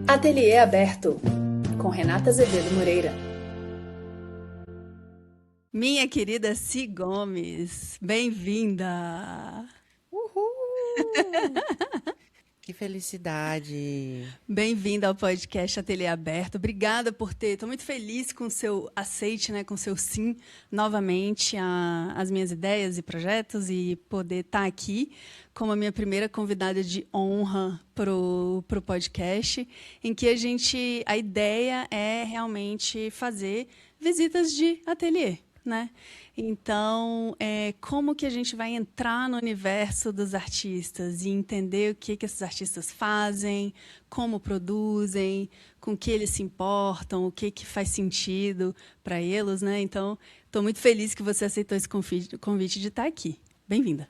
Ateliê Aberto, com Renata Azevedo Moreira. Minha querida Si Gomes, bem-vinda! Uhul! Que felicidade! Bem-vinda ao podcast Ateliê Aberto. Obrigada por ter. Estou muito feliz com o seu aceite, né, com o seu sim, novamente às minhas ideias e projetos e poder estar aqui como a minha primeira convidada de honra pro podcast, em que a ideia é realmente fazer visitas de ateliê, né? Então, como que a gente vai entrar no universo dos artistas e entender o que esses artistas fazem, como produzem, com o que eles se importam, o que faz sentido para eles, né? Então, estou muito feliz que você aceitou esse convite de estar aqui. Bem-vinda.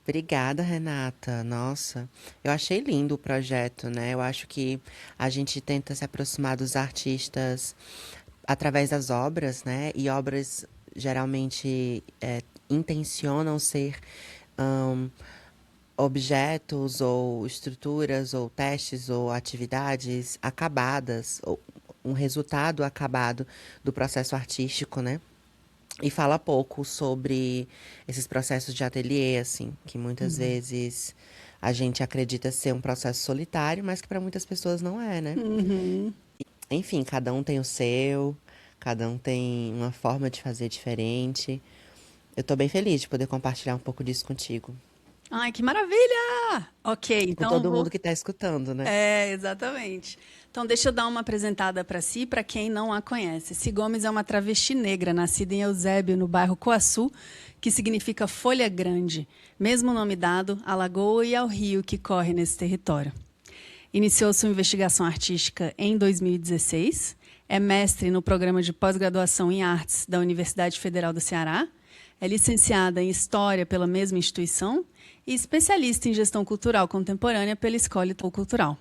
Obrigada, Renata. Nossa, eu achei lindo o projeto, né? Eu acho que a gente tenta se aproximar dos artistas através das obras, né? E obras geralmente intencionam ser objetos ou estruturas ou testes ou atividades acabadas, ou um resultado acabado do processo artístico, né? E fala pouco sobre esses processos de ateliê, assim, que muitas vezes a gente acredita ser um processo solitário, mas que para muitas pessoas não é, né? Uhum. Enfim, cada um tem o seu, cada um tem uma forma de fazer diferente. Eu tô bem feliz de poder compartilhar um pouco disso contigo. Ai, que maravilha! Ok, Com então todo mundo que tá escutando, né? Exatamente. Então, deixa eu dar uma apresentada para si, para quem não a conhece. Si Gomes é uma travesti negra, nascida em Eusébio, no bairro Coaçu, que significa folha grande, mesmo nome dado à lagoa e ao rio que corre nesse território. Iniciou sua investigação artística em 2016, é mestre no programa de pós-graduação em artes da Universidade Federal do Ceará, é licenciada em História pela mesma instituição e especialista em Gestão Cultural Contemporânea pela Escola Cultural.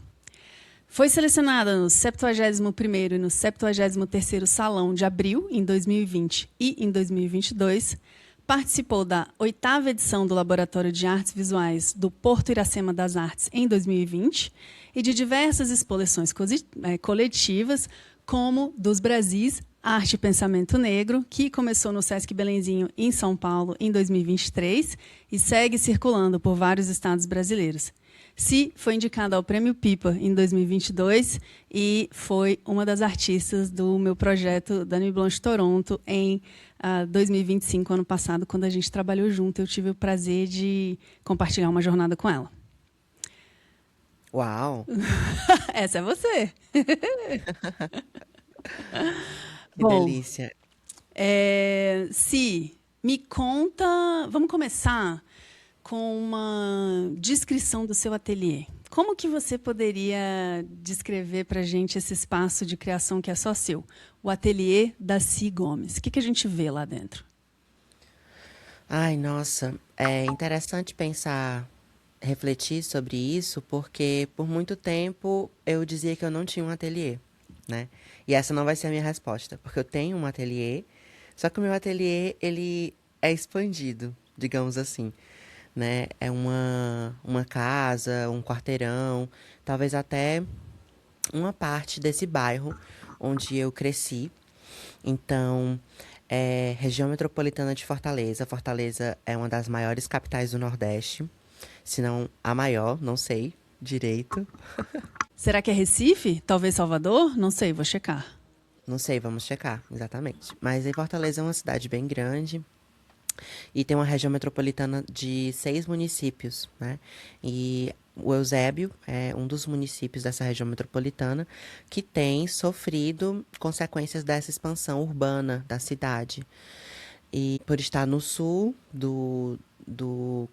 Foi selecionada no 71º e no 73º Salão de Abril, em 2020 e em 2022. Participou da 8ª edição do Laboratório de Artes Visuais do Porto Iracema das Artes, em 2020, e de diversas exposições coletivas, como Dos Brasis, Arte e Pensamento Negro, que começou no Sesc Belenzinho, em São Paulo, em 2023, e segue circulando por vários estados brasileiros. Si foi indicada ao Prêmio Pipa em 2022 e foi uma das artistas do meu projeto da Nuit Blanche Toronto em 2025, ano passado, quando a gente trabalhou junto. Eu tive o prazer de compartilhar uma jornada com ela. Uau! Essa é você! Que delícia! Si, me conta... Vamos começar com uma descrição do seu ateliê. Como que você poderia descrever para a gente esse espaço de criação que é só seu? O ateliê da Si Gomes. O que a gente vê lá dentro? Ai, nossa, é interessante pensar, refletir sobre isso, porque por muito tempo eu dizia que eu não tinha um ateliê, né? E essa não vai ser a minha resposta, porque eu tenho um ateliê, só que o meu ateliê, ele é expandido, digamos assim, né? É uma casa, um quarteirão, talvez até uma parte desse bairro onde eu cresci. Então, região metropolitana de Fortaleza. Fortaleza é uma das maiores capitais do Nordeste, se não a maior, não sei direito. Será que é Recife? Talvez Salvador? Não sei, vou checar. Não sei, vamos checar, exatamente. Mas em Fortaleza é uma cidade bem grande e tem uma região metropolitana de 6 municípios, né? E o Eusébio é um dos municípios dessa região metropolitana que tem sofrido consequências dessa expansão urbana da cidade. E por estar no sul do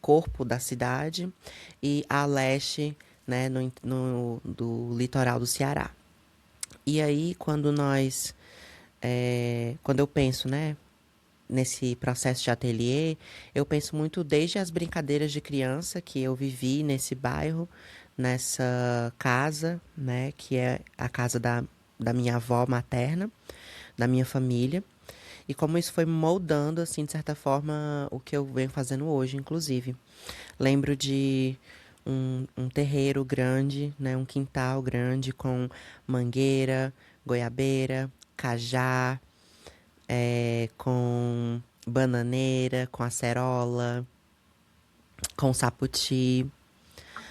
corpo da cidade e a leste, né, do litoral do Ceará. E aí, quando eu penso, né, nesse processo de ateliê, eu penso muito desde as brincadeiras de criança que eu vivi nesse bairro, nessa casa, né, que é a casa da minha avó materna, da minha família. e como isso foi moldando, assim, de certa forma, o que eu venho fazendo hoje, inclusive. Lembro de um terreiro grande, né? Um quintal grande com mangueira, goiabeira, cajá, com bananeira, com acerola, com saputi.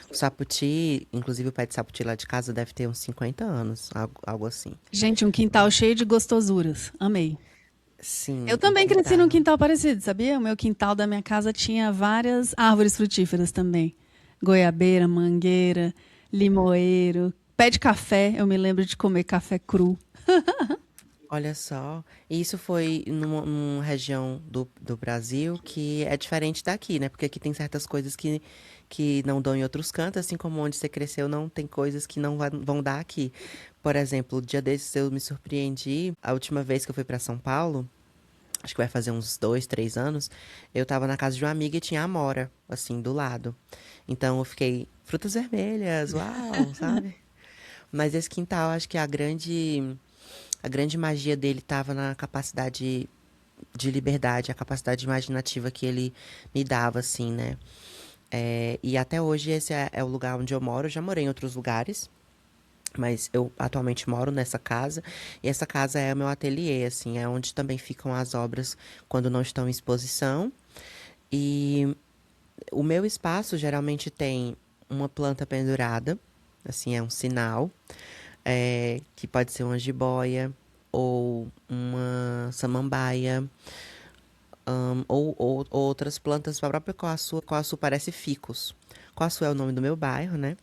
O saputi, inclusive o pé de saputi lá de casa deve ter uns 50 anos, algo assim. Gente, um quintal cheio de gostosuras. Amei. Eu Sim, o também cresci num quintal. quintal parecido, sabia? O meu quintal da minha casa tinha várias árvores frutíferas também. Goiabeira, mangueira, limoeiro, pé de café. Eu me lembro de comer café cru. Olha só, e isso foi numa região do Brasil que é diferente daqui, né? Porque aqui tem certas coisas que não dão em outros cantos, assim como onde você cresceu não tem coisas que não vão dar aqui. Por exemplo, o dia desses eu me surpreendi, a última vez que eu fui para São Paulo, acho que vai fazer uns 2, 3 anos, eu tava na casa de uma amiga e tinha amora, assim, do lado. Então eu fiquei, frutas vermelhas, uau, sabe? Mas esse quintal, acho que a grande magia dele estava na capacidade de liberdade, a capacidade imaginativa que ele me dava, assim, né? E até hoje esse é o lugar onde eu moro. Eu já morei em outros lugares, mas eu atualmente moro nessa casa. E essa casa é o meu ateliê, assim, é onde também ficam as obras quando não estão em exposição. E o meu espaço geralmente tem uma planta pendurada, assim, é um sinal, que pode ser uma jiboia ou uma samambaia, ou outras plantas, a própria coaçu. Coaçu parece ficus. Coaçu é o nome do meu bairro, né?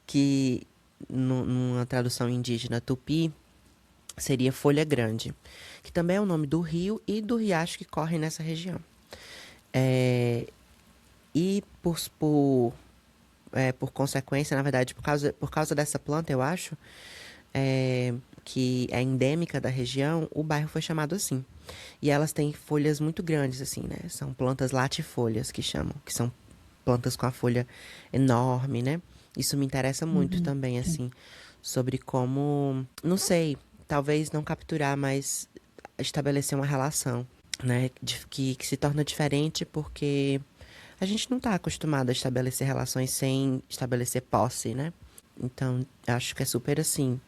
Que numa tradução indígena tupi seria folha grande, que também é o nome do rio e do riacho que corre nessa região. É, e por consequência, na verdade, por causa dessa planta, eu acho, é, que é endêmica da região, o bairro foi chamado assim. E elas têm folhas muito grandes, assim, né? São plantas latifolhas que chamam, que são plantas com a folha enorme, né? Isso me interessa muito Uhum, também, sim. assim, sobre como, não sei, talvez não capturar, mas estabelecer uma relação, né? Que se torna diferente porque a gente não está acostumado a estabelecer relações sem estabelecer posse, né? Então, acho que é super assim,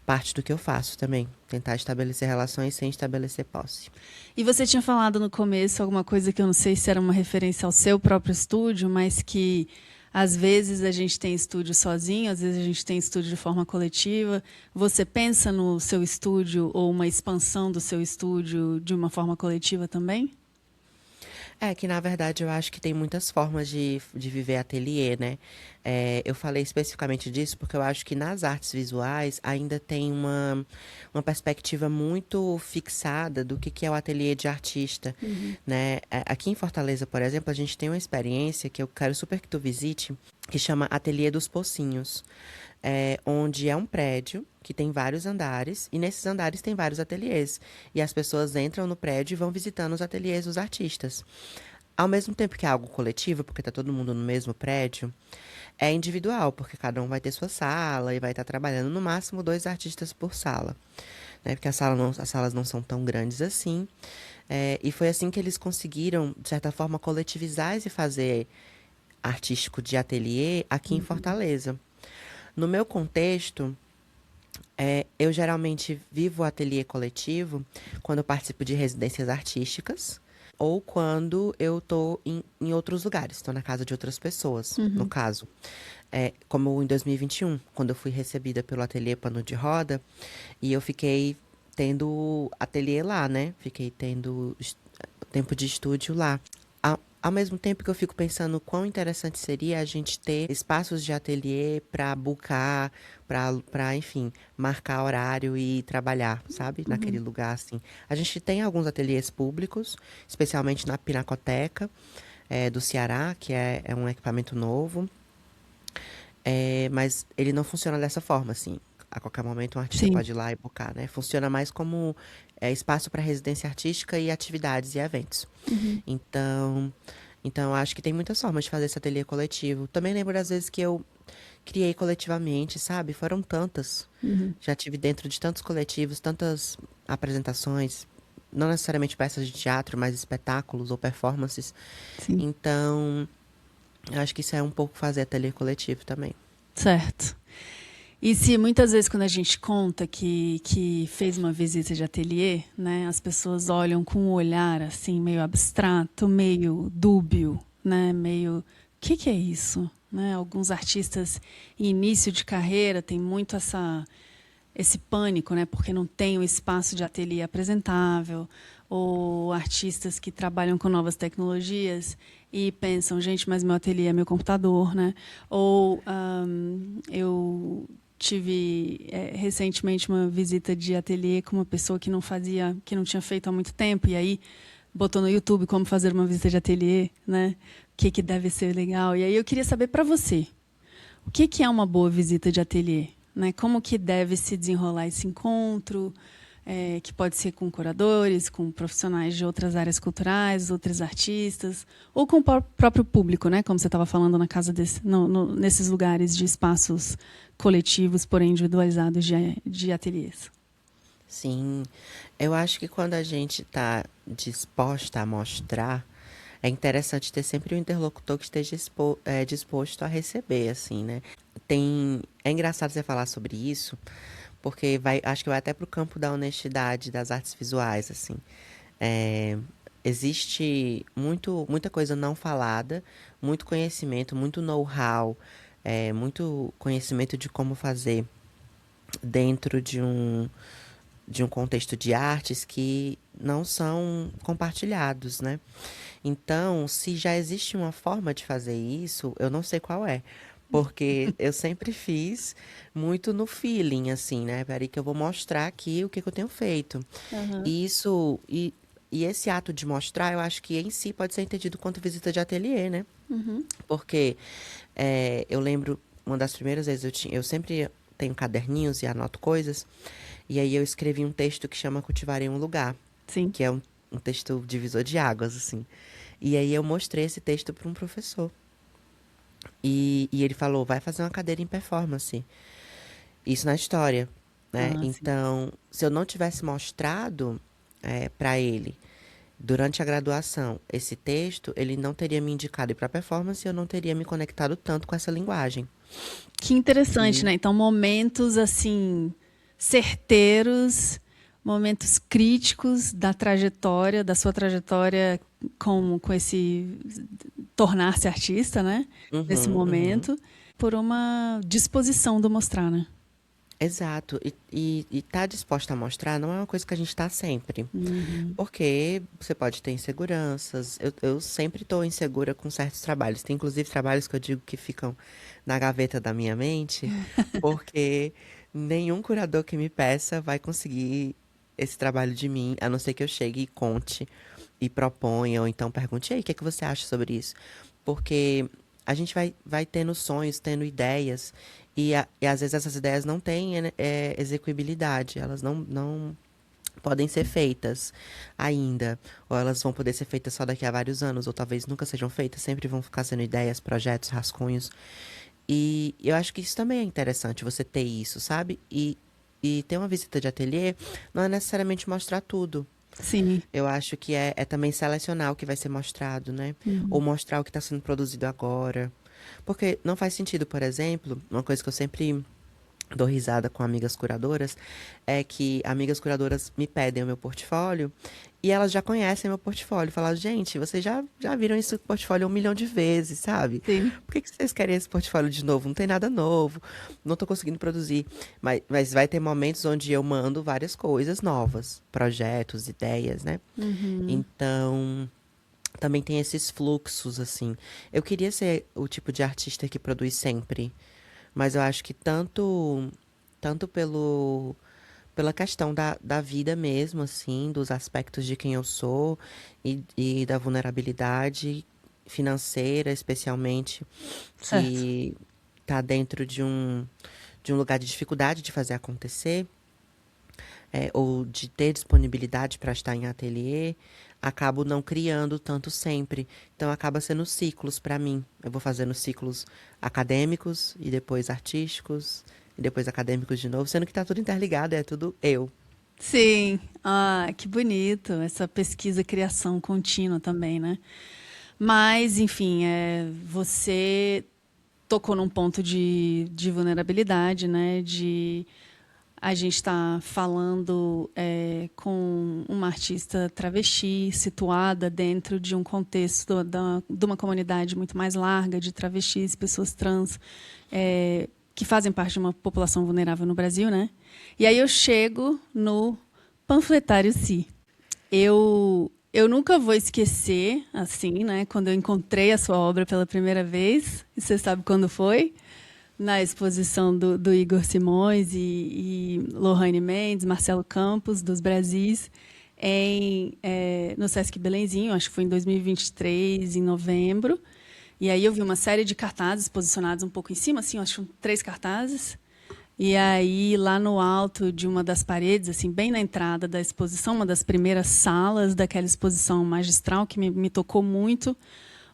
parte do que eu faço também. Tentar estabelecer relações sem estabelecer posse. E você tinha falado no começo alguma coisa que eu não sei se era uma referência ao seu próprio estúdio, mas que às vezes a gente tem estúdio sozinho, às vezes a gente tem estúdio de forma coletiva. Você pensa no seu estúdio ou uma expansão do seu estúdio de uma forma coletiva também? É que, na verdade, eu acho que tem muitas formas de viver ateliê, né? Eu falei especificamente disso porque eu acho que nas artes visuais ainda tem uma perspectiva muito fixada do que é o ateliê de artista, né? Aqui em Fortaleza, por exemplo, a gente tem uma experiência que eu quero super que tu visite, que chama Ateliê dos Pocinhos, onde é um prédio que tem vários andares, e nesses andares tem vários ateliês. E as pessoas entram no prédio e vão visitando os ateliês dos artistas. Ao mesmo tempo que é algo coletivo, porque tá todo mundo no mesmo prédio, é individual, porque cada um vai ter sua sala e vai estar trabalhando no máximo 2 artistas por sala, né? Porque as salas não são tão grandes assim. E foi assim que eles conseguiram, de certa forma, coletivizar esse fazer artístico de ateliê aqui em Fortaleza. No meu contexto, eu geralmente vivo o ateliê coletivo quando eu participo de residências artísticas ou quando eu estou em outros lugares, estou na casa de outras pessoas, no caso. Como em 2021, quando eu fui recebida pelo ateliê Pano de Roda e eu fiquei tendo ateliê lá, né? Fiquei tendo tempo de estúdio lá. Ao mesmo tempo que eu fico pensando quão interessante seria a gente ter espaços de ateliê para bucar, para, enfim, marcar horário e trabalhar, sabe? Naquele lugar, assim. A gente tem alguns ateliês públicos, especialmente na Pinacoteca, do Ceará, que é um equipamento novo. Mas ele não funciona dessa forma, assim. A qualquer momento um artista Sim. pode ir lá e buscar, né? Funciona mais como espaço para residência artística e atividades e eventos. Então, então eu acho que tem muitas formas de fazer esse ateliê coletivo. Também lembro das vezes que eu criei coletivamente, sabe? Foram tantas. Já tive dentro de tantos coletivos, tantas apresentações, não necessariamente peças de teatro, mas espetáculos ou performances. Sim. Então, eu acho que isso é um pouco fazer ateliê coletivo também. Certo. E se muitas vezes quando a gente conta que fez uma visita de ateliê, né, as pessoas olham com um olhar assim meio abstrato, meio dúbio, né, meio, o que que é isso? Né? Alguns artistas em início de carreira têm muito esse pânico, né, porque não tem um espaço de ateliê apresentável, ou artistas que trabalham com novas tecnologias e pensam, gente, mas meu ateliê é meu computador, né? Ou eu tive recentemente uma visita de ateliê com uma pessoa que não tinha feito há muito tempo, e aí botou no YouTube como fazer uma visita de ateliê, né? O que que deve ser legal. E aí eu queria saber para você, o que que é uma boa visita de ateliê? Né? Como que deve se desenrolar esse encontro, que pode ser com curadores, com profissionais de outras áreas culturais, outros artistas, ou com o próprio público, né? Como você estava falando na casa nesses lugares de espaços coletivos, porém individualizados de ateliês. Sim, eu acho que quando a gente está disposta a mostrar, é interessante ter sempre um interlocutor que esteja disposto a receber, assim, né? É engraçado você falar sobre isso, porque acho que vai até pro campo da honestidade das artes visuais, assim. É, existe muita coisa não falada, muito conhecimento, muito know-how, muito conhecimento de como fazer dentro de um contexto de artes que não são compartilhados, né? Então, se já existe uma forma de fazer isso, eu não sei qual é. Porque eu sempre fiz muito no feeling, assim, né? Peraí que eu vou mostrar aqui o que que eu tenho feito. Uhum. E isso, e esse ato de mostrar, eu acho que em si pode ser entendido quanto visita de ateliê, né? Uhum. Porque eu lembro, uma das primeiras vezes eu sempre tenho caderninhos e anoto coisas. E aí eu escrevi um texto que chama Cultivar em um Lugar, Sim. que é um texto divisor de águas, assim. E aí eu mostrei esse texto para um professor. E ele falou, vai fazer uma cadeira em performance. Isso na história, né? Ah, sim. Então, se eu não tivesse mostrado para ele, durante a graduação, esse texto, ele não teria me indicado ir para performance e eu não teria me conectado tanto com essa linguagem. Que interessante, E né? Então, momentos assim certeiros, momentos críticos da sua trajetória com esse tornar-se artista, né? Nesse uhum, uhum. momento, por uma disposição do mostrar, né? Exato. E tá disposta a mostrar não é uma coisa que a gente tá sempre. Uhum. Porque você pode ter inseguranças. Eu sempre estou insegura com certos trabalhos. Tem inclusive trabalhos que eu digo que ficam na gaveta da minha mente, porque nenhum curador que me peça vai conseguir esse trabalho de mim, a não ser que eu chegue e conte e proponha, ou então pergunte, e aí, o que é que você acha sobre isso? Porque a gente vai tendo sonhos, tendo ideias, e às vezes essas ideias não têm execuibilidade, elas não podem ser feitas ainda, ou elas vão poder ser feitas só daqui a vários anos, ou talvez nunca sejam feitas, sempre vão ficar sendo ideias, projetos, rascunhos. E eu acho que isso também é interessante, você ter isso, sabe? E ter uma visita de ateliê não é necessariamente mostrar tudo. Sim. Eu acho que é também selecionar o que vai ser mostrado, né? Ou Uhum. mostrar o que está sendo produzido agora. Porque não faz sentido, por exemplo, uma coisa que eu sempre dou risada com amigas curadoras, é que amigas curadoras me pedem o meu portfólio e elas já conhecem meu portfólio. Falam, gente, vocês já viram esse portfólio 1 milhão de vezes, sabe? Sim. Por que vocês querem esse portfólio de novo? Não tem nada novo, não tô conseguindo produzir. Mas vai ter momentos onde eu mando várias coisas novas, projetos, ideias, né? Uhum. Então, também tem esses fluxos, assim. Eu queria ser o tipo de artista que produz sempre. Mas eu acho que tanto pela questão da vida mesmo, assim, dos aspectos de quem eu sou e da vulnerabilidade financeira, especialmente, Certo. que tá dentro de um lugar de dificuldade de fazer acontecer, ou de ter disponibilidade para estar em ateliê, acabo não criando tanto sempre. Então acaba sendo ciclos para mim. Eu vou fazendo ciclos acadêmicos e depois artísticos e depois acadêmicos de novo, sendo que tá tudo interligado, é tudo eu. Sim, ah, que bonito, essa pesquisa, criação contínua também, né? Mas, enfim, você tocou num ponto de vulnerabilidade, né? De a gente estar falando com uma artista travesti situada dentro de um contexto de uma comunidade muito mais larga de travestis, pessoas trans, que fazem parte de uma população vulnerável no Brasil, né? E aí eu chego no Panfletário Si. Eu nunca vou esquecer, assim, né, quando eu encontrei a sua obra pela primeira vez, e você sabe quando foi? Na exposição do Igor Simões e Lohane Mendes, Marcelo Campos, dos Brasis, no Sesc Belenzinho, acho que foi em 2023, em novembro. E aí eu vi uma série de cartazes posicionados um pouco em cima, assim, acho que 3 cartazes. E aí, lá no alto de uma das paredes, assim, bem na entrada da exposição, uma das primeiras salas daquela exposição magistral, que me tocou muito,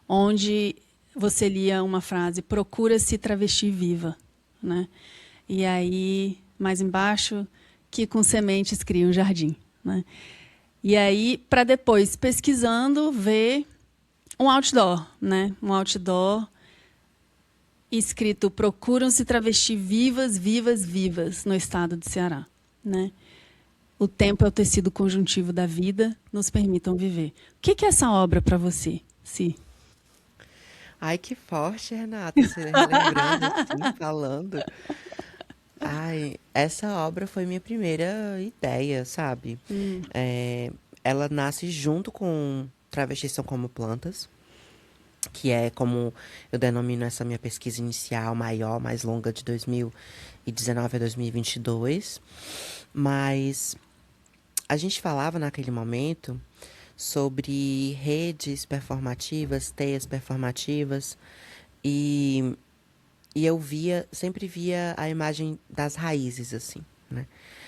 onde você lia uma frase: procura-se travesti viva, né? E aí, mais embaixo, que com sementes cria um jardim, né? E aí, para depois, pesquisando, ver um outdoor, né? Um outdoor escrito: procuram-se travesti vivas, vivas, vivas no estado de Ceará, né? O tempo é o tecido conjuntivo da vida, nos permitam viver. O que é essa obra para você, Si? Ai, que forte, Renata, você relembrando assim, falando. Ai, essa obra foi minha primeira ideia, sabe? É, ela nasce junto com Travestis São Como Plantas, que é como eu denomino essa minha pesquisa inicial maior, mais longa, de 2019 a 2022. Mas a gente falava naquele momento sobre redes performativas, teias performativas, e, e eu sempre via a imagem das raízes, assim, né?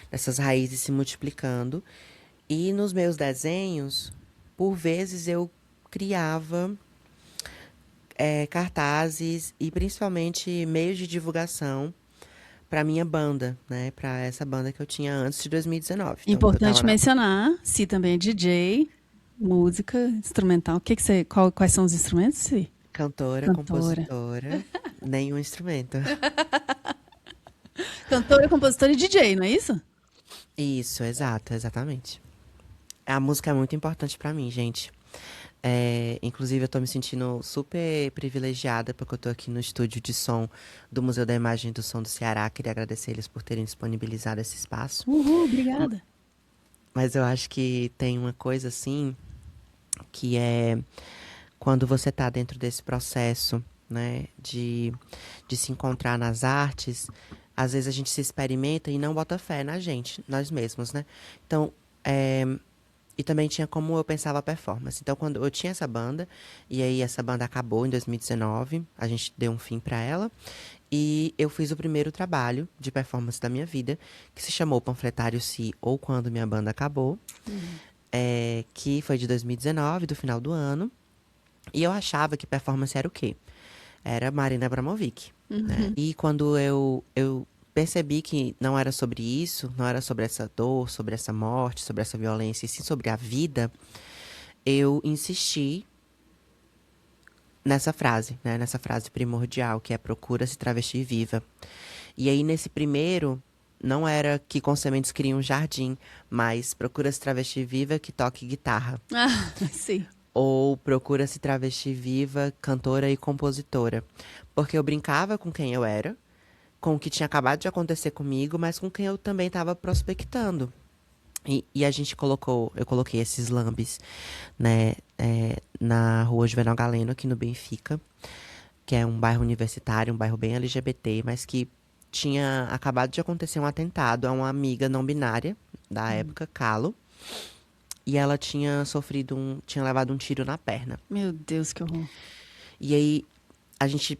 Dessas raízes se multiplicando. E nos meus desenhos, por vezes eu criava cartazes e principalmente meios de divulgação para minha banda, né? Para essa banda que eu tinha antes de 2019. Então, eu tava Importante na mencionar, Si também é DJ, música, instrumental. Quais são os instrumentos, Si? cantora, Cantora. compositora, nenhum instrumento. Cantora, compositora e DJ, não é isso? Isso, exato, exatamente. A música é muito importante pra mim, gente. Inclusive, eu tô me sentindo super privilegiada porque eu tô aqui no estúdio de som do Museu da Imagem e do Som do Ceará. Queria agradecer eles por terem disponibilizado esse espaço. Uhul, obrigada. Mas eu acho que tem uma coisa assim, que é quando você tá dentro desse processo, né, de se encontrar nas artes, às vezes a gente se experimenta e não bota fé na gente, nós mesmos, né? Então, é, e também tinha como eu pensava a performance. Então, quando eu tinha essa banda, e aí essa banda acabou em 2019, a gente deu um fim pra ela, e eu fiz o primeiro trabalho de performance da minha vida, que se chamou Panfletário Si, ou Quando Minha Banda Acabou, que foi de 2019, do final do ano. E eu achava que performance era o quê? Era Marina Abramovic, né? E quando eu percebi que não era sobre isso, não era sobre essa dor, sobre essa morte, sobre essa violência, e sim sobre a vida, eu insisti nessa frase, né? Nessa frase primordial, que é procura-se travesti viva. E aí, nesse primeiro, não era que com sementes cria um jardim, mas procura-se travesti viva que toque guitarra. Ah, sim. Ou procura-se travesti viva, cantora e compositora. Porque eu brincava com quem eu era, com o que tinha acabado de acontecer comigo, mas com quem eu também estava prospectando. E a gente eu coloquei esses lambes, né, na rua Juvenal Galeno, aqui no Benfica, que é um bairro universitário, um bairro bem LGBT, mas que tinha acabado de acontecer um atentado a uma amiga não binária da época, Calo, e ela tinha levado um tiro na perna. Meu Deus, que horror. E aí a gente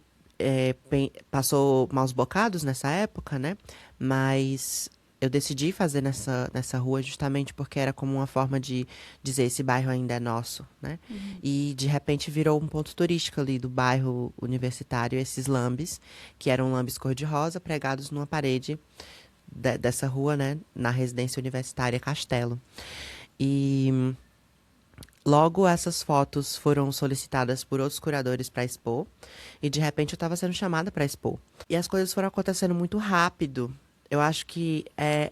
passou maus bocados nessa época, né? Mas eu decidi fazer nessa rua justamente porque era como uma forma de dizer esse bairro ainda é nosso, né? E de repente virou um ponto turístico ali do bairro universitário, esses lambes, que eram lambes cor-de-rosa pregados numa parede dessa rua, né, na residência universitária Castelo. E logo essas fotos foram solicitadas por outros curadores para expor, e de repente eu estava sendo chamada para expor. E as coisas foram acontecendo muito rápido. Eu acho que é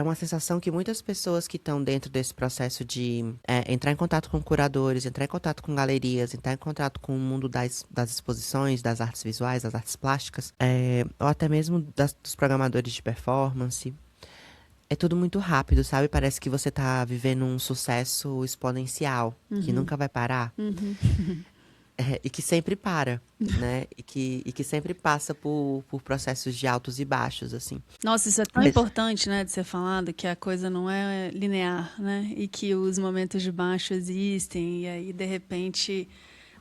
uma sensação que muitas pessoas que estão dentro desse processo de entrar em contato com curadores, entrar em contato com galerias, entrar em contato com o mundo das exposições, das artes visuais, das artes plásticas, ou até mesmo dos programadores de performance. É tudo muito rápido, sabe? Parece que você tá vivendo um sucesso exponencial, que nunca vai parar. E que sempre para, né? E que sempre passa por processos de altos e baixos, assim. Nossa, isso é tão Mas- importante, né, de ser falado, que a coisa não é linear, né? E que os momentos de baixo existem, e aí, de repente,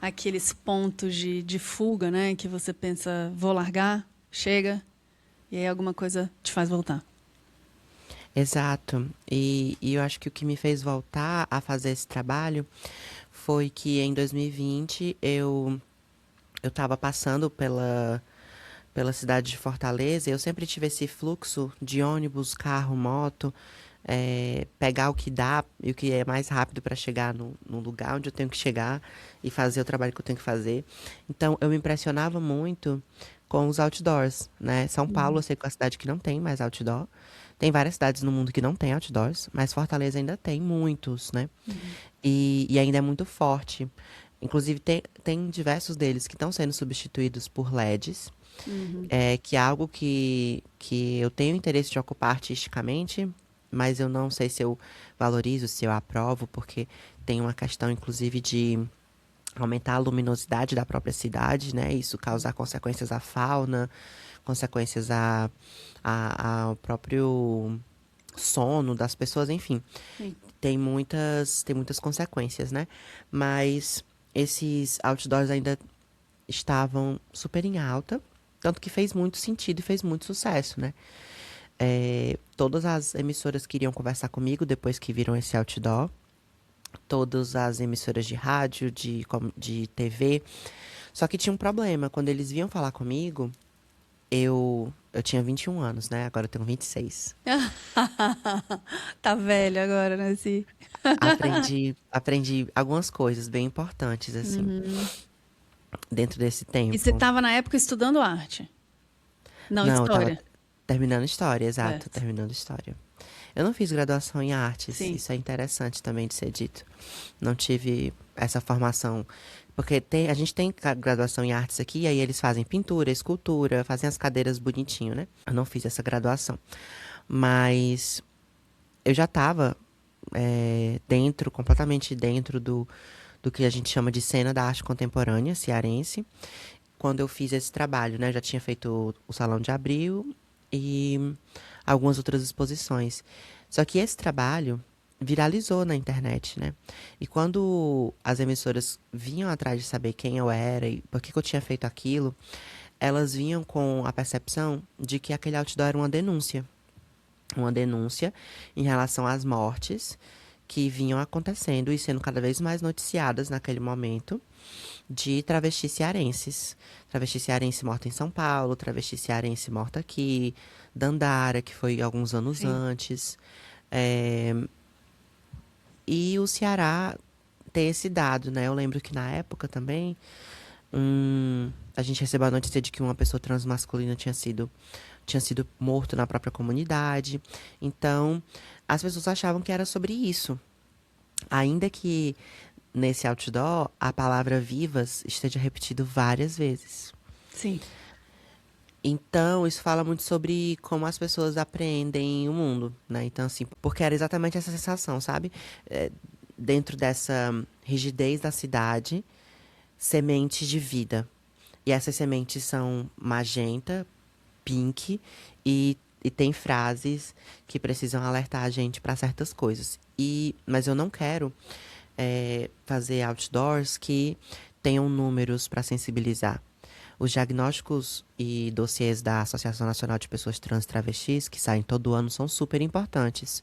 aqueles pontos de fuga, né? Que você pensa, vou largar, chega, e aí alguma coisa te faz voltar. Exato. E eu acho que o que me fez voltar a fazer esse trabalho foi que em 2020 eu estava passando pela cidade de Fortaleza, e eu sempre tive esse fluxo de ônibus, carro, moto, pegar o que dá e o que é mais rápido para chegar no lugar onde eu tenho que chegar e fazer o trabalho que eu tenho que fazer. Então, eu me impressionava muito com os outdoors, né? São Paulo, eu sei que é uma cidade que não tem mais outdoor. Tem várias cidades no mundo que não tem outdoors, mas Fortaleza ainda tem muitos, né? E ainda é muito forte. Inclusive, tem diversos deles que estão sendo substituídos por LEDs, que é algo que eu tenho interesse de ocupar artisticamente, mas eu não sei se eu valorizo, se eu aprovo, porque tem uma questão, inclusive, de aumentar a luminosidade da própria cidade, né? Isso causar consequências à fauna, consequências ao próprio sono das pessoas, enfim. Sim. Tem muitas consequências, né? Mas esses outdoors ainda estavam super em alta, tanto que fez muito sentido e fez muito sucesso, né? Todas as emissoras queriam conversar comigo depois que viram esse outdoor. Todas as emissoras de rádio, de TV. Só que tinha um problema. Quando eles vinham falar comigo, eu tinha 21 anos, né? Agora eu tenho 26. Tá velho agora, né, Si? Aprendi algumas coisas bem importantes, assim, dentro desse E você tempo. estava na época estudando arte? Não, Não, eu tava história. terminando história, exato, Certo. terminando história. Eu não fiz graduação em artes, Sim. isso é interessante também de ser dito. Não tive essa formação, porque a gente tem graduação em artes aqui, e aí eles fazem pintura, escultura, fazem as cadeiras bonitinho, né? Eu não fiz essa graduação, mas eu já estava completamente dentro do que a gente chama de cena da arte contemporânea cearense, quando eu fiz esse trabalho, né? Eu já tinha feito o Salão de Abril e algumas outras exposições. Só que esse trabalho viralizou na internet, né? E quando as emissoras vinham atrás de saber quem eu era e por que que eu tinha feito aquilo, elas vinham com a percepção de que aquele outdoor era uma denúncia. Uma denúncia em relação às mortes que vinham acontecendo e sendo cada vez mais noticiadas naquele momento de travestis cearenses. Travesti cearense morta em São Paulo, travesti cearense morta aqui, Dandara, que foi alguns anos Sim. antes. É, e o Ceará tem esse dado, né? Eu lembro que na época também, a gente recebeu a notícia de que uma pessoa transmasculina tinha sido morto na própria comunidade. Então, as pessoas achavam que era sobre isso. Ainda que nesse outdoor a palavra vivas esteja repetido várias vezes. Sim. Então, isso fala muito sobre como as pessoas apreendem o mundo, né? Então, assim, porque era exatamente essa sensação, sabe? Dentro dessa rigidez da cidade, sementes de vida. E essas sementes são magenta, pink e tem frases que precisam alertar a gente para certas coisas. Mas eu não quero fazer outdoors que tenham números para sensibilizar. Os diagnósticos e dossiês da Associação Nacional de Pessoas Trans e Travestis, que saem todo ano, são super importantes.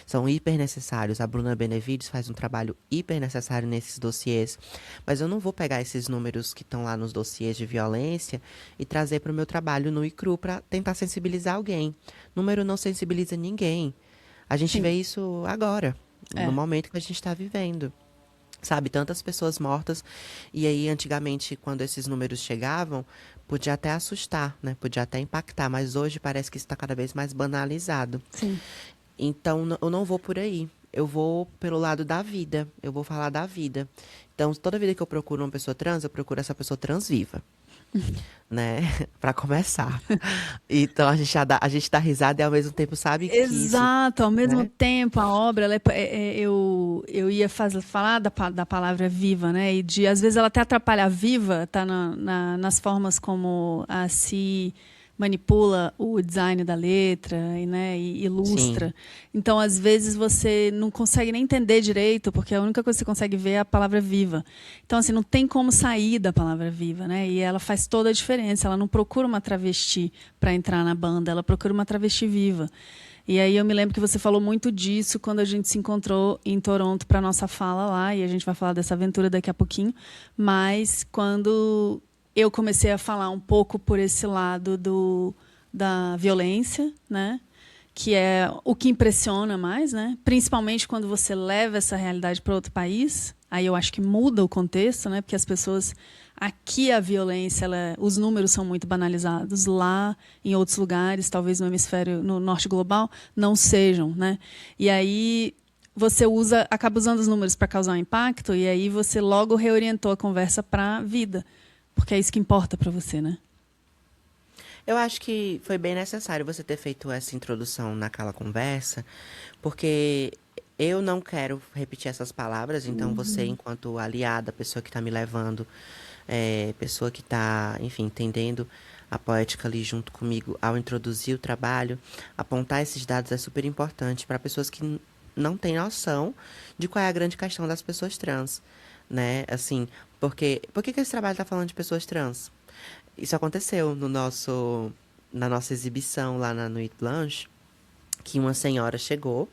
São hiper necessários. A Bruna Benevides faz um trabalho hiper necessário nesses dossiês. Mas eu não vou pegar esses números que estão lá nos dossiês de violência e trazer para o meu trabalho no ICRU para tentar sensibilizar alguém. Número não sensibiliza ninguém. A gente vê Sim. isso agora, no É. momento que a gente está vivendo. Sabe, tantas pessoas mortas. E aí, antigamente, quando esses números chegavam, podia até assustar, né? Podia até impactar. Mas hoje parece que isso está cada vez mais banalizado. Sim. Então, eu não vou por aí. Eu vou pelo lado da vida. Eu vou falar da vida. Então, toda vida que eu procuro uma pessoa trans, eu procuro essa pessoa trans viva, né? Pra começar. Então, a gente dá risada e ao mesmo tempo sabe que isso, Exato, ao mesmo né? tempo a obra, eu ia falar da palavra viva, né? E de, às vezes ela até atrapalha a viva, tá nas formas como a se manipula o design da letra e, né, e Sim. ilustra. Então, às vezes você não consegue nem entender direito, porque a única coisa que você consegue ver é a palavra viva. Então, assim, não tem como sair da palavra viva, né? E ela faz toda a diferença. Ela não procura uma travesti para entrar na banda, ela procura uma travesti viva. E aí eu me lembro que você falou muito disso quando a gente se encontrou em Toronto para nossa fala lá, e a gente vai falar dessa aventura daqui a pouquinho. Mas quando eu comecei a falar um pouco por esse lado da violência, né? Que é o que impressiona mais, né? Principalmente quando você leva essa realidade para outro país. Aí eu acho que muda o contexto, né? Porque as pessoas aqui a violência, os números são muito banalizados. Lá, em outros lugares, talvez no hemisfério, no norte global, não sejam, né? E aí você acaba usando os números para causar um impacto e aí você logo reorientou a conversa para a vida, porque é isso que importa para você, né? Eu acho que foi bem necessário você ter feito essa introdução naquela conversa, porque eu não quero repetir essas palavras, então você, enquanto aliada, pessoa que está me levando, pessoa que está, enfim, entendendo a poética ali junto comigo ao introduzir o trabalho, apontar esses dados é super importante para pessoas que não têm noção de qual é a grande questão das pessoas trans, né? Assim, porque por que esse trabalho está falando de pessoas trans? Isso aconteceu na nossa exibição lá na Nuit Blanche, que uma senhora chegou.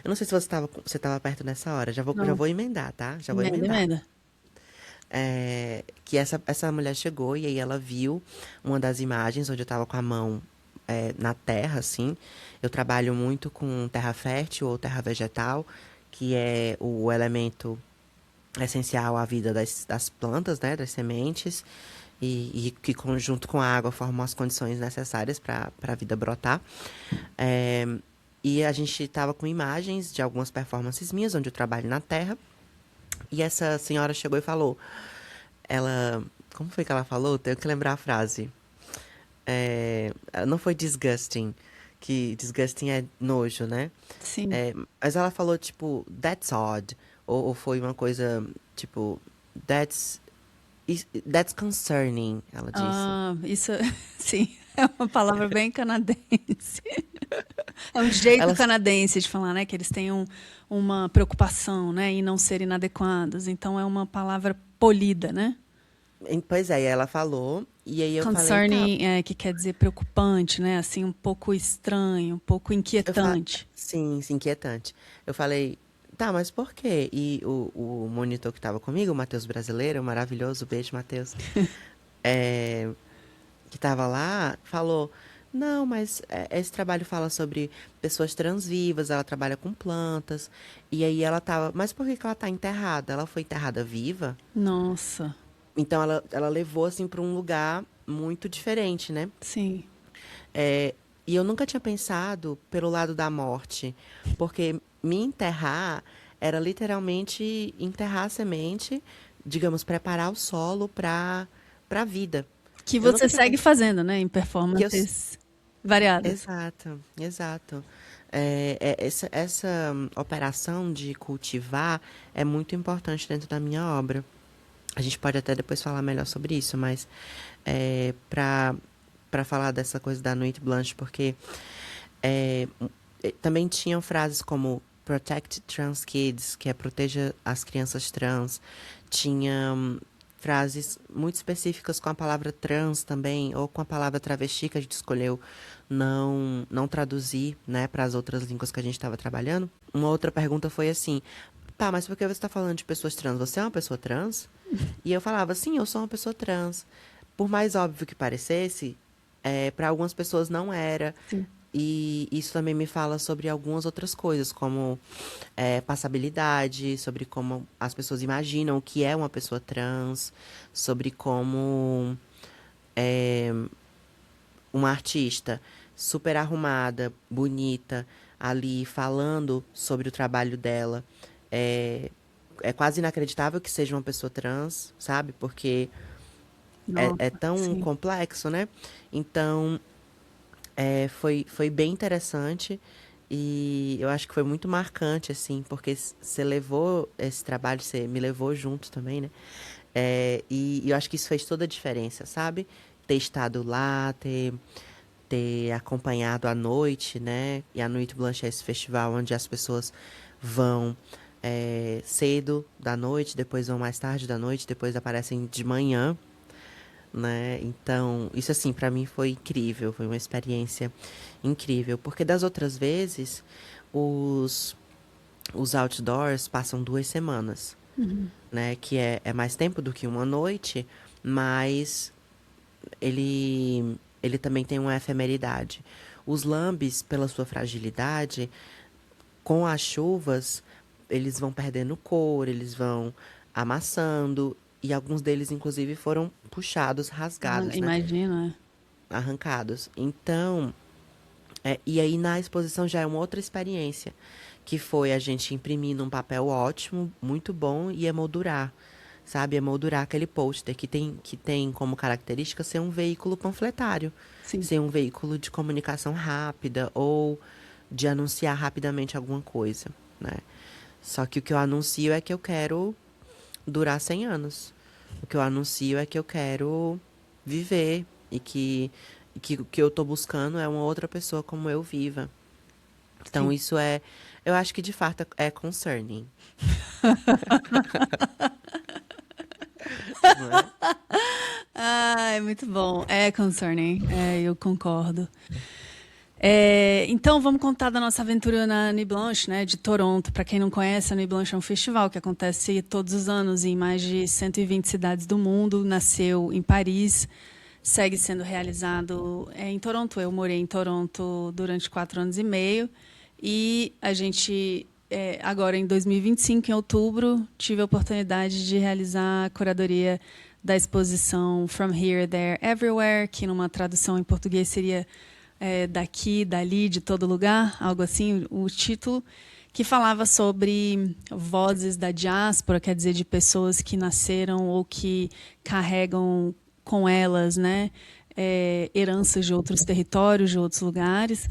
Eu não sei se você estava perto nessa hora. Já Não, vou emendar, tá? Já vou emenda, emendar. emenda. Que essa mulher chegou e aí ela viu uma das imagens onde eu estava com a mão na terra, assim. Eu trabalho muito com terra fértil ou terra vegetal, que é o elemento essencial à vida das plantas, né, das sementes, e que junto com a água formam as condições necessárias para a vida brotar. É, e a gente estava com imagens de algumas performances minhas, onde eu trabalho na terra, e essa senhora chegou e falou, ela, como foi que ela falou? Tenho que lembrar a frase. Não foi disgusting, que disgusting é nojo, né? Sim. Mas ela falou, tipo, that's odd. Ou foi uma coisa, tipo, that's, that's concerning, ela disse. Ah, isso, sim, é uma palavra bem canadense. É um jeito Ela, canadense de falar, né? Que eles têm uma preocupação, né? Em não serem inadequados. Então é uma palavra polida, né? pois é, e ela falou, e aí eu falei, tá. Concerning, que quer dizer preocupante, né? Assim, um pouco estranho, um pouco inquietante. Sim, sim, inquietante. Eu falei, tá, mas por quê? E o monitor que tava comigo, o Matheus Brasileiro, maravilhoso, beijo, Matheus, é, que tava lá, falou, não, mas esse trabalho fala sobre pessoas transvivas, ela trabalha com plantas, e aí ela tava, mas por que que ela tá enterrada? Ela foi enterrada viva? Nossa, Então ela levou, assim, pra um lugar muito diferente, né? sim. E eu nunca tinha pensado pelo lado da morte, porque me enterrar era literalmente enterrar a semente, digamos, preparar o solo para a vida. Que Eu nunca você tinha segue pensado fazendo, né? Em que eu, performances variadas. exato, exato. Essa operação de cultivar é muito importante dentro da minha obra. A gente pode até depois falar melhor sobre isso, mas para falar dessa coisa da Nuit Blanche, porque é, também tinham frases como Protect Trans Kids, que é proteja as crianças trans. Tinha frases muito específicas com a palavra trans também, ou com a palavra travesti, que a gente escolheu não traduzir, né, para as outras línguas que a gente estava trabalhando. Uma outra pergunta foi assim: tá, mas por que você está falando de pessoas trans? Você é uma pessoa trans? E eu falava: sim, eu sou uma pessoa trans. Por mais óbvio que parecesse, para algumas pessoas não era. Sim. E isso também me fala sobre algumas outras coisas, como passabilidade, sobre como as pessoas imaginam o que é uma pessoa trans, sobre como uma artista super arrumada, bonita, ali falando sobre o trabalho dela. É quase inacreditável que seja uma pessoa trans, sabe? Porque é Nossa, tão sim. complexo, né? Então, foi bem interessante e eu acho que foi muito marcante, assim, porque você levou esse trabalho, você me levou junto também, né? E eu acho que isso fez toda a diferença, sabe? Ter estado lá, ter acompanhado a noite, né? E a Nuit Blanche é esse festival onde as pessoas vão cedo da noite, depois vão mais tarde da noite, depois aparecem de manhã, né? Então, isso assim, pra mim foi incrível, foi uma experiência incrível, porque das outras vezes os os outdoors passam 2 semanas, Uhum. né? Que é mais tempo do que uma noite, mas ele também tem uma efemeridade. Os lambes, pela sua fragilidade, com as chuvas, eles vão perdendo cor, eles vão amassando, e alguns deles, inclusive, foram puxados, rasgados, né? Imagina. Arrancados. Então, e aí na exposição já é uma outra experiência, que foi a gente imprimir num papel ótimo, muito bom, e emoldurar, sabe? Emoldurar aquele pôster que tem como característica ser um veículo panfletário, Sim. ser um veículo de comunicação rápida ou de anunciar rapidamente alguma coisa, né? Só que o que eu anuncio é que eu quero durar 100 anos. O que eu anuncio é que eu quero viver e que o que eu tô buscando é uma outra pessoa como eu viva. Então Sim. isso eu acho que de fato é concerning, não é? Ai, muito bom. É concerning. Eu concordo. Então, vamos contar da nossa aventura na Nuit Blanche, né, de Toronto. Para quem não conhece, a Nuit Blanche é um festival que acontece todos os anos em mais de 120 cidades do mundo. Nasceu em Paris, segue sendo realizado em Toronto. Eu morei em Toronto durante 4 anos e meio. E a gente, agora em 2025, em outubro, tive a oportunidade de realizar a curadoria da exposição From Here, There, Everywhere, que numa tradução em português seria daqui, dali, de todo lugar, algo assim, o título, que falava sobre vozes da diáspora, quer dizer, de pessoas que nasceram ou que carregam com elas, né, heranças de outros territórios, de outros lugares.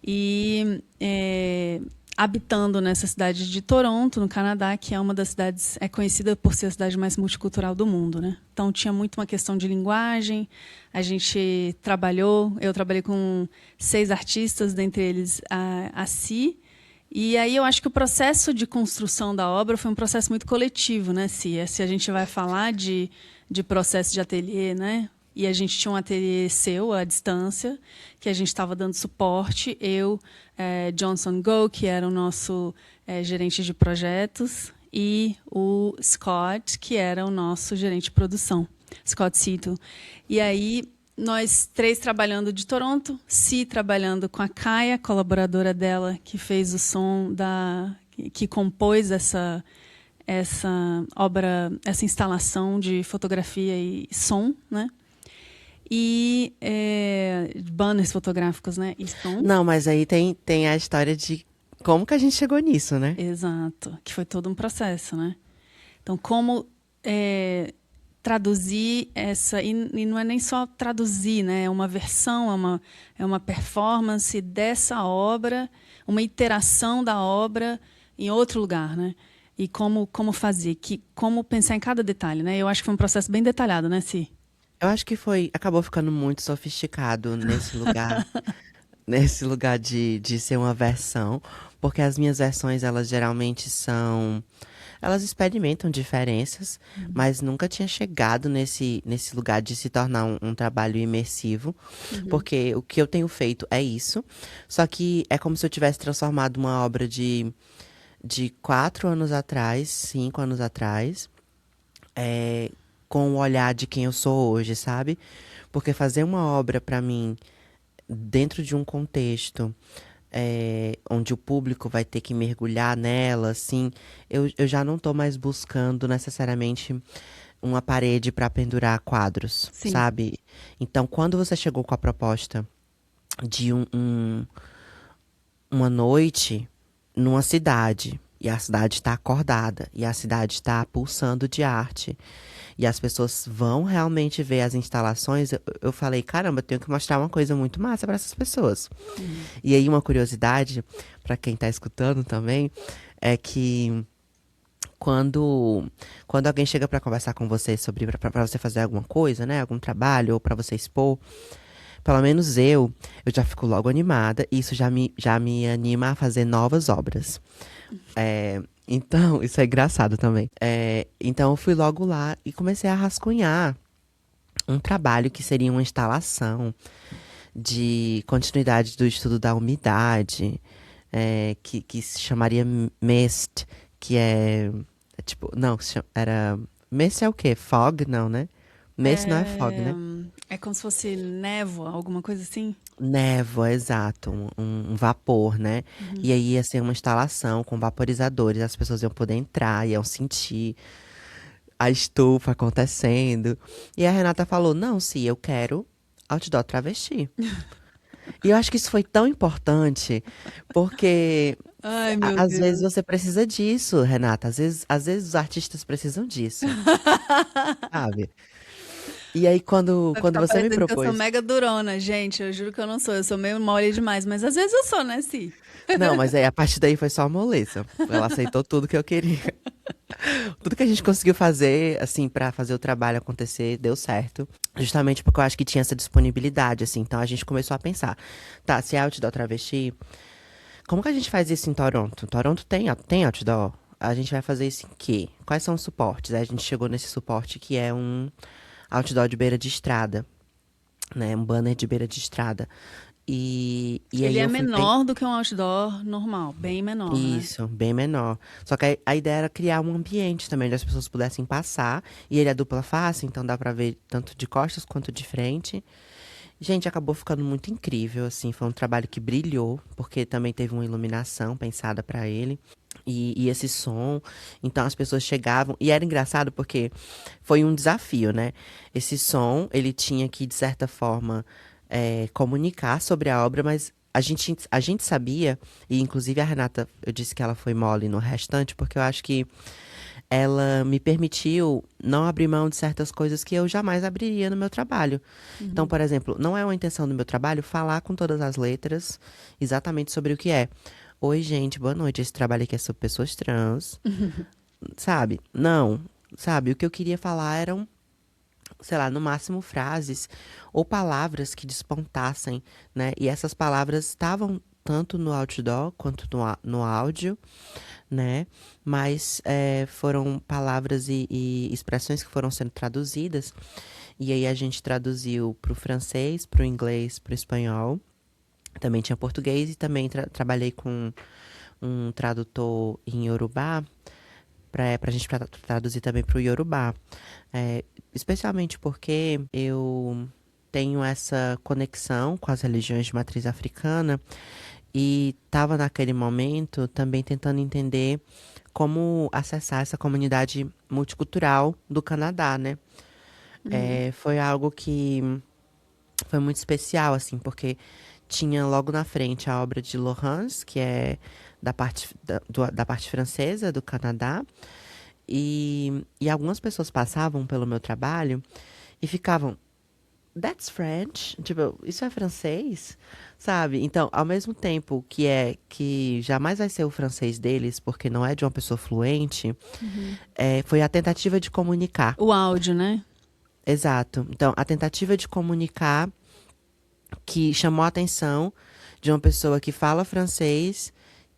E habitando nessa cidade de Toronto, no Canadá, que é uma das cidades, é conhecida por ser a cidade mais multicultural do mundo, né? Então tinha muito uma questão de linguagem. Eu trabalhei com 6 artistas, dentre eles a Si. E aí eu acho que o processo de construção da obra foi um processo muito coletivo, né, Si? Se a gente vai falar de processo de ateliê, né? E a gente tinha um ateliê seu, à distância, que a gente estava dando suporte. Eu, Johnson Go, que era o nosso gerente de projetos, e o Scott, que era o nosso gerente de produção, Scott Cito. E aí, nós 3 trabalhando de Toronto, Si trabalhando com a Kaia, colaboradora dela, que fez o som que compôs essa obra, essa instalação de fotografia e som, né? E banners fotográficos, né? E som. Não, mas aí tem a história de como que a gente chegou nisso, né? Exato, que foi todo um processo, né? Então, como traduzir e não é nem só traduzir, né? É uma versão, é uma performance dessa obra, uma iteração da obra em outro lugar, né? E como fazer, como pensar em cada detalhe, né? Eu acho que foi um processo bem detalhado, né, Si? Eu acho que acabou ficando muito sofisticado nesse lugar de ser uma versão, porque as minhas versões, elas geralmente são. elas experimentam diferenças, mas nunca tinha chegado nesse lugar de se tornar um trabalho imersivo, porque o que eu tenho feito é isso, só que é como se eu tivesse transformado uma obra de 4 anos atrás, 5 anos atrás, é, com o olhar de quem eu sou hoje, sabe? Porque fazer uma obra pra mim dentro de um contexto onde o público vai ter que mergulhar nela, assim, eu já não tô mais buscando necessariamente uma parede pra pendurar quadros, Sim. sabe? Então, quando você chegou com a proposta de uma noite numa cidade, e a cidade está acordada, e a cidade está pulsando de arte, e as pessoas vão realmente ver as instalações, eu falei, caramba, eu tenho que mostrar uma coisa muito massa para essas pessoas. E aí, uma curiosidade, para quem tá escutando também, é que quando alguém chega para conversar com você sobre para você fazer alguma coisa, né, algum trabalho ou para você expor, pelo menos eu já fico logo animada e isso já me anima a fazer novas obras. Então, isso é engraçado também. Então, eu fui logo lá e comecei a rascunhar um trabalho que seria uma instalação de continuidade do estudo da umidade, que se chamaria MIST, que é tipo, não, era, MIST é o quê? Fog? Não, né? MIST não é fog, É, né? é como se fosse névoa, alguma coisa assim? Névoa, exato, um vapor, né? E aí ia ser uma instalação com vaporizadores, as pessoas iam poder entrar, iam sentir a estufa acontecendo. E a Renata falou: não, sim, eu quero outdoor travesti. E eu acho que isso foi tão importante, porque Ai, meu às vezes Deus. você precisa disso, Renata. Às vezes os artistas precisam disso, sabe? E aí, quando, Vai quando ficar você me parecendo que eu sou propôs. mega durona, gente. Eu juro que eu não sou. Eu sou meio mole demais, mas às vezes eu sou, né, Si? Não, mas aí a partir daí foi só moleza. Ela aceitou tudo que eu queria. Tudo que a gente conseguiu fazer, assim, pra fazer o trabalho acontecer, deu certo. Justamente porque eu acho que tinha essa disponibilidade, assim. Então a gente começou a pensar, tá, se é outdoor travesti, como que a gente faz isso em Toronto? Toronto tem outdoor? A gente vai fazer isso em quê? Quais são os suportes? Aí a gente chegou nesse suporte que é um outdoor de beira de estrada, né? Um banner de beira de estrada. E aí Ele é eu fui menor do que um outdoor normal, bem menor, né? isso, bem menor. Só que a ideia era criar um ambiente também, onde as pessoas pudessem passar. E ele é dupla face, então dá pra ver tanto de costas quanto de frente. Gente, acabou ficando muito incrível, assim. Foi um trabalho que brilhou, porque também teve uma iluminação pensada pra ele. E esse som. Então as pessoas chegavam. E era engraçado porque foi um desafio, né? Esse som, ele tinha que, de certa forma, comunicar sobre a obra, mas a gente sabia, e inclusive a Renata, eu disse que ela foi mole no restante, porque eu acho que ela me permitiu não abrir mão de certas coisas que eu jamais abriria no meu trabalho. Então, por exemplo, não é uma intenção do meu trabalho falar com todas as letras exatamente sobre o que é. Oi, gente, boa noite. Esse trabalho aqui é sobre pessoas trans, sabe? Não, sabe? O que eu queria falar eram, sei lá, no máximo frases ou palavras que despontassem, né? E essas palavras estavam tanto no outdoor quanto no áudio, né? Mas foram palavras e expressões que foram sendo traduzidas. E aí a gente traduziu para o francês, para o inglês, para o espanhol. Também tinha português e também trabalhei com um tradutor em Yorubá pra gente traduzir também pro Yorubá. Especialmente porque eu tenho essa conexão com as religiões de matriz africana e estava naquele momento também tentando entender como acessar essa comunidade multicultural do Canadá, né? Foi algo que foi muito especial, assim, porque tinha logo na frente a obra de Laurence, que é da parte francesa do Canadá, e algumas pessoas passavam pelo meu trabalho e ficavam, That's French? Tipo, isso é francês? Sabe? Então, ao mesmo tempo que jamais vai ser o francês deles, porque não é de uma pessoa fluente, foi a tentativa de comunicar. O áudio, né? Exato. Então, a tentativa de comunicar que chamou a atenção de uma pessoa que fala francês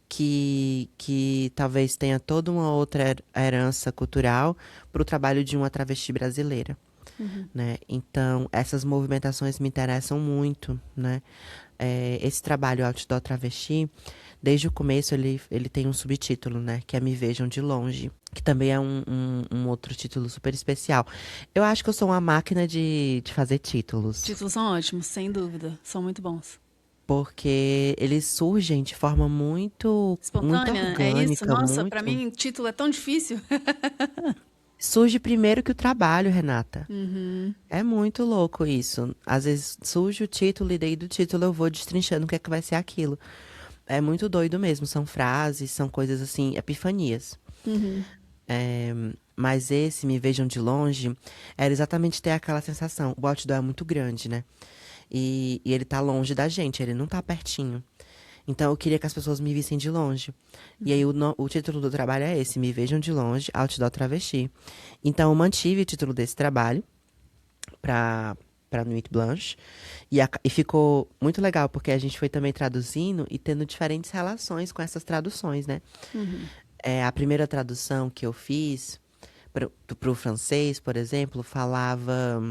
que talvez tenha toda uma outra herança cultural para o trabalho de uma travesti brasileira, né? Então, essas movimentações me interessam muito, né? Esse trabalho Outdoor Travesti, desde o começo ele tem um subtítulo, né? Que é Me Vejam de Longe, que também é um outro título super especial. Eu acho que eu sou uma máquina de fazer títulos, Títulos são ótimos, sem dúvida. São muito bons. porque eles surgem de forma muito Espontânea, é isso? orgânica, Nossa, pra muito. mim, título é tão difícil. Surge primeiro que o trabalho, Renata. Uhum. É muito louco isso. Às vezes surge o título e daí do título eu vou destrinchando o que é que vai ser aquilo. É muito doido mesmo. São frases, são coisas assim, epifanias. Uhum. É, mas esse, Me Vejam de Longe, era exatamente ter aquela sensação. O outdoor é muito grande, né? E ele tá longe da gente, ele não tá pertinho. Então eu queria que as pessoas me vissem de longe. E aí o título do trabalho é esse, Me Vejam de Longe, Outdoor Travesti. Então eu mantive o título desse trabalho para Nuit Blanche. E ficou muito legal, porque a gente foi também traduzindo e tendo diferentes relações com essas traduções, né? A primeira tradução que eu fiz pro francês, por exemplo, falava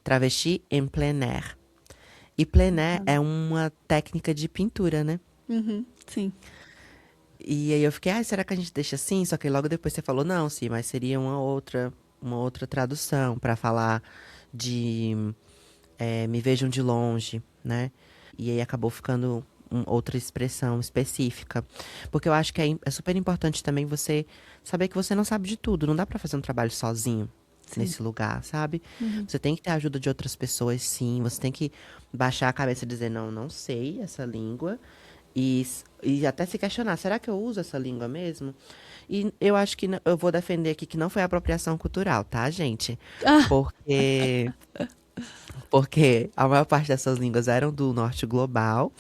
travesti en plein air. E plein air é uma técnica de pintura, né? Uhum. Sim. E aí eu fiquei, será que a gente deixa assim? Só que logo depois você falou, não, sim, mas seria uma outra tradução para falar de Me Vejam de Longe, né? E aí acabou ficando outra expressão específica. Porque eu acho que é super importante também você saber que você não sabe de tudo. Não dá para fazer um trabalho sozinho Sim. nesse lugar, sabe? Você tem que ter a ajuda de outras pessoas, sim. Você tem que baixar a cabeça e dizer, não, não sei essa língua. E até se questionar, será que eu uso essa língua mesmo? E eu acho que eu vou defender aqui que não foi apropriação cultural, tá, gente? Ah, Porque, porque a maior parte dessas línguas eram do norte global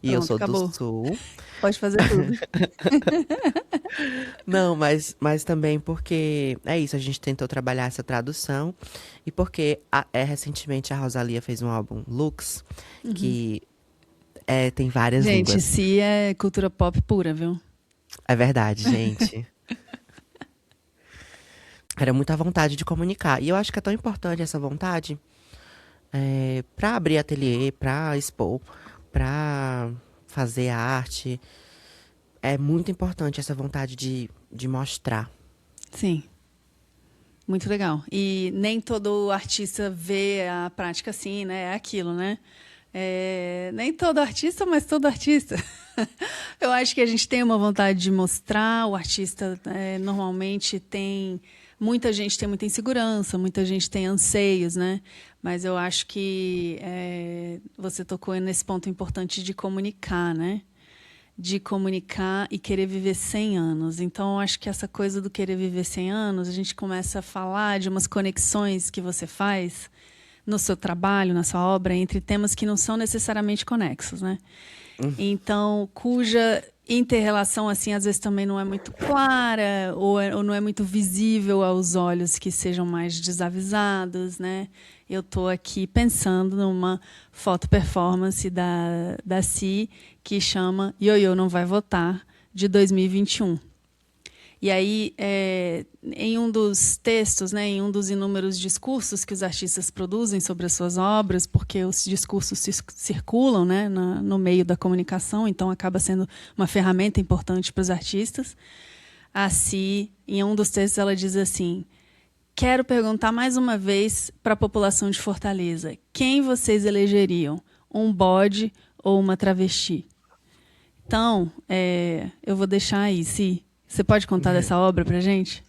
e eu pronto, sou do acabou. sul. Pode fazer tudo. Não, mas também porque é isso, a gente tentou trabalhar essa tradução e porque recentemente a Rosalía fez um álbum Lux, que tem várias Gente, línguas. se é cultura pop pura, viu? É verdade, gente. Era muita vontade de comunicar. E eu acho que é tão importante essa vontade pra abrir ateliê, pra expor, pra fazer arte. É muito importante essa vontade de mostrar. Sim. Muito legal. E nem todo artista vê a prática assim, né? É aquilo, né? Nem todo artista, mas todo artista. Eu acho que a gente tem uma vontade de mostrar. O artista normalmente tem. Muita gente tem muita insegurança, muita gente tem anseios, né? Mas eu acho que você tocou nesse ponto importante de comunicar, né? De comunicar e querer viver 100 anos. Então, eu acho que essa coisa do querer viver 100 anos, a gente começa a falar de umas conexões que você faz no seu trabalho, na sua obra, entre temas que não são necessariamente conexos, né? Então, cuja interrelação, assim, às vezes também não é muito clara ou não é muito visível aos olhos que sejam mais desavisados, né? Eu estou aqui pensando numa foto performance da Si que chama Ioiô Não Vai Votar, de 2021. E aí, em um dos textos, né, em um dos inúmeros discursos que os artistas produzem sobre as suas obras, porque os discursos circulam, né, no meio da comunicação, então acaba sendo uma ferramenta importante para os artistas. A Si, em um dos textos, ela diz assim: quero perguntar mais uma vez para a população de Fortaleza: quem vocês elegeriam? Um bode ou uma travesti? Então, eu vou deixar aí, Si. Você pode contar dessa obra pra gente?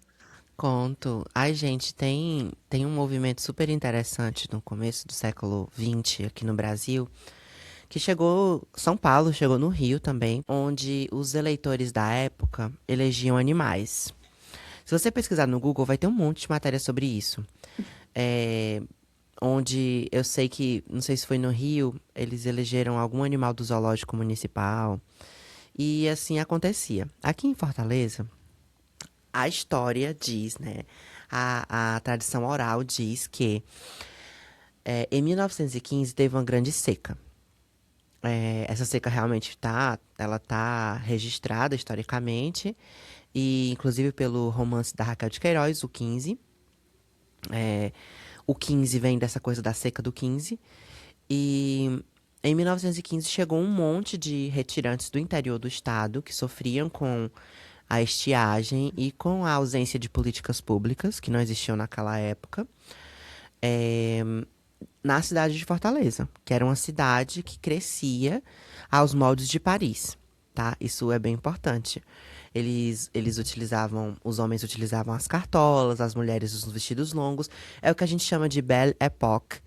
Conto. Ai, gente, tem um movimento super interessante no começo do século XX aqui no Brasil, que chegou, São Paulo, chegou no Rio também, onde os eleitores da época elegiam animais. Se você pesquisar no Google, vai ter um monte de matéria sobre isso. É, onde eu sei que, não sei se foi no Rio, eles elegeram algum animal do zoológico municipal. E assim acontecia. Aqui em Fortaleza, a história diz, né? A tradição oral diz que em 1915 teve uma grande seca. Essa seca realmente ela tá registrada historicamente, e inclusive pelo romance da Raquel de Queiroz, o 15. O 15 vem dessa coisa da seca do 15. E em 1915 chegou um monte de retirantes do interior do estado que sofriam com a estiagem e com a ausência de políticas públicas que não existiam naquela época, é, na cidade de Fortaleza, que era uma cidade que crescia aos moldes de Paris, tá? Isso é bem importante. Eles utilizavam, os homens utilizavam as cartolas, as mulheres os vestidos longos. É o que a gente chama de Belle Époque,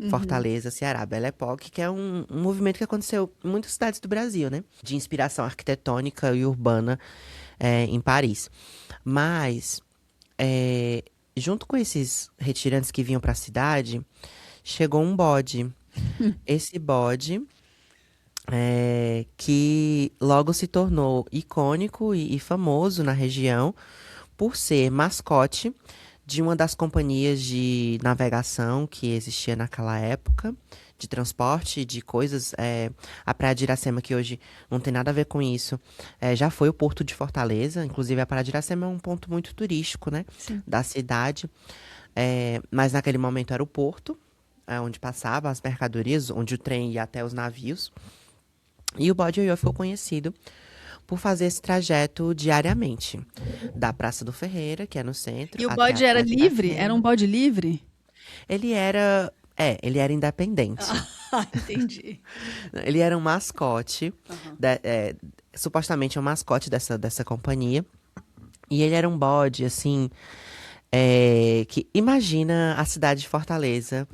Fortaleza, Ceará. Belle Époque, que é um movimento que aconteceu em muitas cidades do Brasil, né? De inspiração arquitetônica e urbana em Paris. Mas, junto com esses retirantes que vinham para a cidade, chegou um bode. Esse bode que logo se tornou icônico e famoso na região por ser mascote de uma das companhias de navegação que existia naquela época, de transporte de coisas. A Praia de Iracema, que hoje não tem nada a ver com isso, já foi o Porto de Fortaleza. Inclusive, a Praia de Iracema é um ponto muito turístico, né, Sim. da cidade. Mas naquele momento era o porto, onde passavam as mercadorias, onde o trem ia até os navios. E o bode ioiô ficou conhecido por fazer esse trajeto diariamente. Da Praça do Ferreira, que é no centro, E o até a bode era Praia de livre? Era um Iracema. bode livre? Ele era independente. Ah, entendi. Ele era um mascote, Aham. supostamente um mascote dessa companhia. E ele era um bode, assim, que imagina a cidade de Fortaleza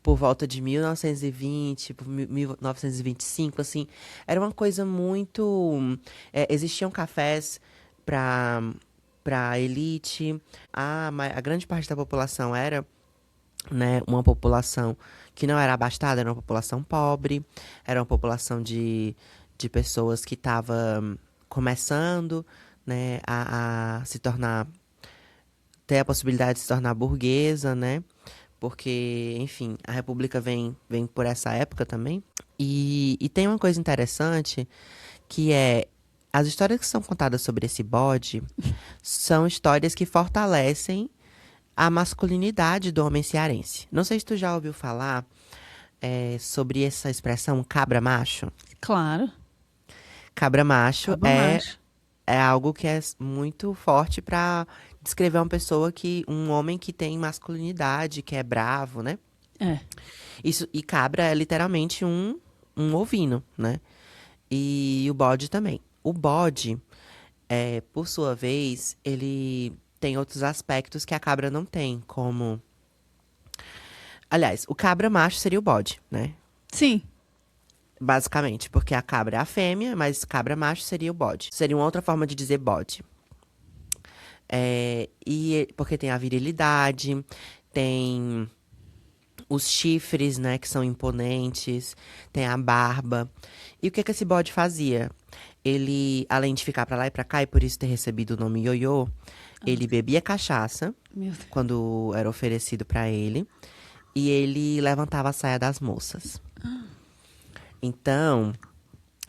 por volta de 1920, por 1925, assim. Era uma coisa muito. Existiam cafés para elite. A grande parte da população era, né, uma população que não era abastada, era uma população pobre, era uma população de pessoas que estavam começando, né, a se tornar, ter a possibilidade de se tornar burguesa, né? Porque, enfim, a República vem por essa época também. E tem uma coisa interessante, que é as histórias que são contadas sobre esse bode são histórias que fortalecem a masculinidade do homem cearense. Não sei se tu já ouviu falar sobre essa expressão cabra macho. Claro. Cabra macho Cabo macho. é algo que é muito forte para descrever uma pessoa um homem que tem masculinidade, que é bravo, né? É. E cabra é literalmente um ovino, né? E o bode também. O bode, por sua vez, ele tem outros aspectos que a cabra não tem, como... Aliás, o cabra macho seria o bode, né? Sim. Basicamente, porque a cabra é a fêmea, mas cabra macho seria o bode. Seria uma outra forma de dizer bode. Porque tem a virilidade, tem os chifres, né, que são imponentes, tem a barba. E o que que esse bode fazia? Ele, além de ficar pra lá e pra cá, e por isso ter recebido o nome ioiô, ele bebia cachaça Meu Deus. quando era oferecido pra ele, e ele levantava a saia das moças. Então,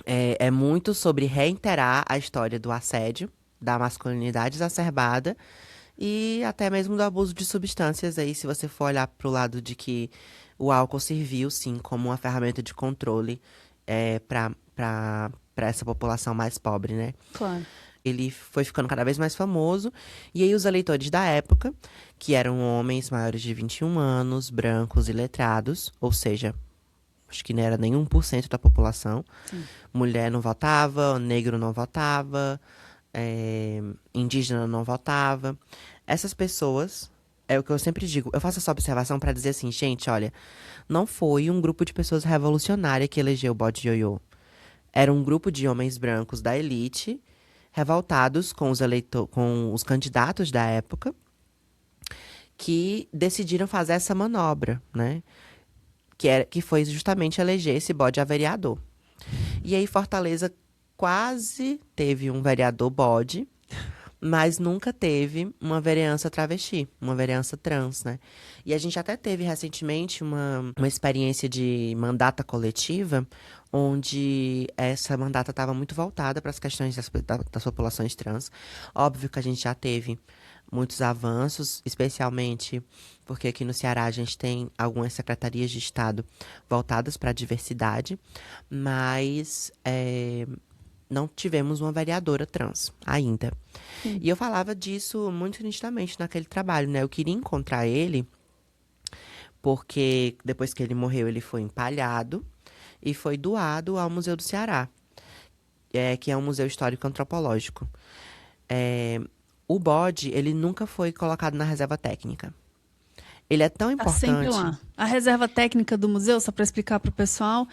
é muito sobre reiterar a história do assédio, da masculinidade exacerbada e até mesmo do abuso de substâncias aí, se você for olhar pro lado de que o álcool serviu, sim, como uma ferramenta de controle para essa população mais pobre, né? Claro. Ele foi ficando cada vez mais famoso, e aí os eleitores da época, que eram homens maiores de 21 anos, brancos e letrados, ou seja, acho que não era nem 1% da população. Sim. Mulher não votava, negro não votava, indígena não votava. Essas pessoas, é o que eu sempre digo, eu faço essa observação para dizer assim, gente, olha, não foi um grupo de pessoas revolucionária que elegeu o bode ioiô. Era um grupo de homens brancos da elite, revoltados com com os candidatos da época, que decidiram fazer essa manobra, né? Que foi justamente eleger esse bode a vereador. E aí Fortaleza quase teve um vereador bode, mas nunca teve uma vereança travesti, uma vereança trans, né? E a gente até teve recentemente uma experiência de mandata coletiva, onde essa mandata estava muito voltada para as questões das populações trans. Óbvio que a gente já teve muitos avanços, especialmente porque aqui no Ceará a gente tem algumas secretarias de Estado voltadas para a diversidade, mas não tivemos uma vereadora trans ainda. Sim. E eu falava disso muito nitidamente naquele trabalho, né? Eu queria encontrar ele, porque depois que ele morreu, ele foi empalhado e foi doado ao Museu do Ceará, que é um museu histórico antropológico. É, o bode, ele nunca foi colocado na reserva técnica. Ele é tão Tá sempre importante. lá. A reserva técnica do museu, só para explicar para o pessoal,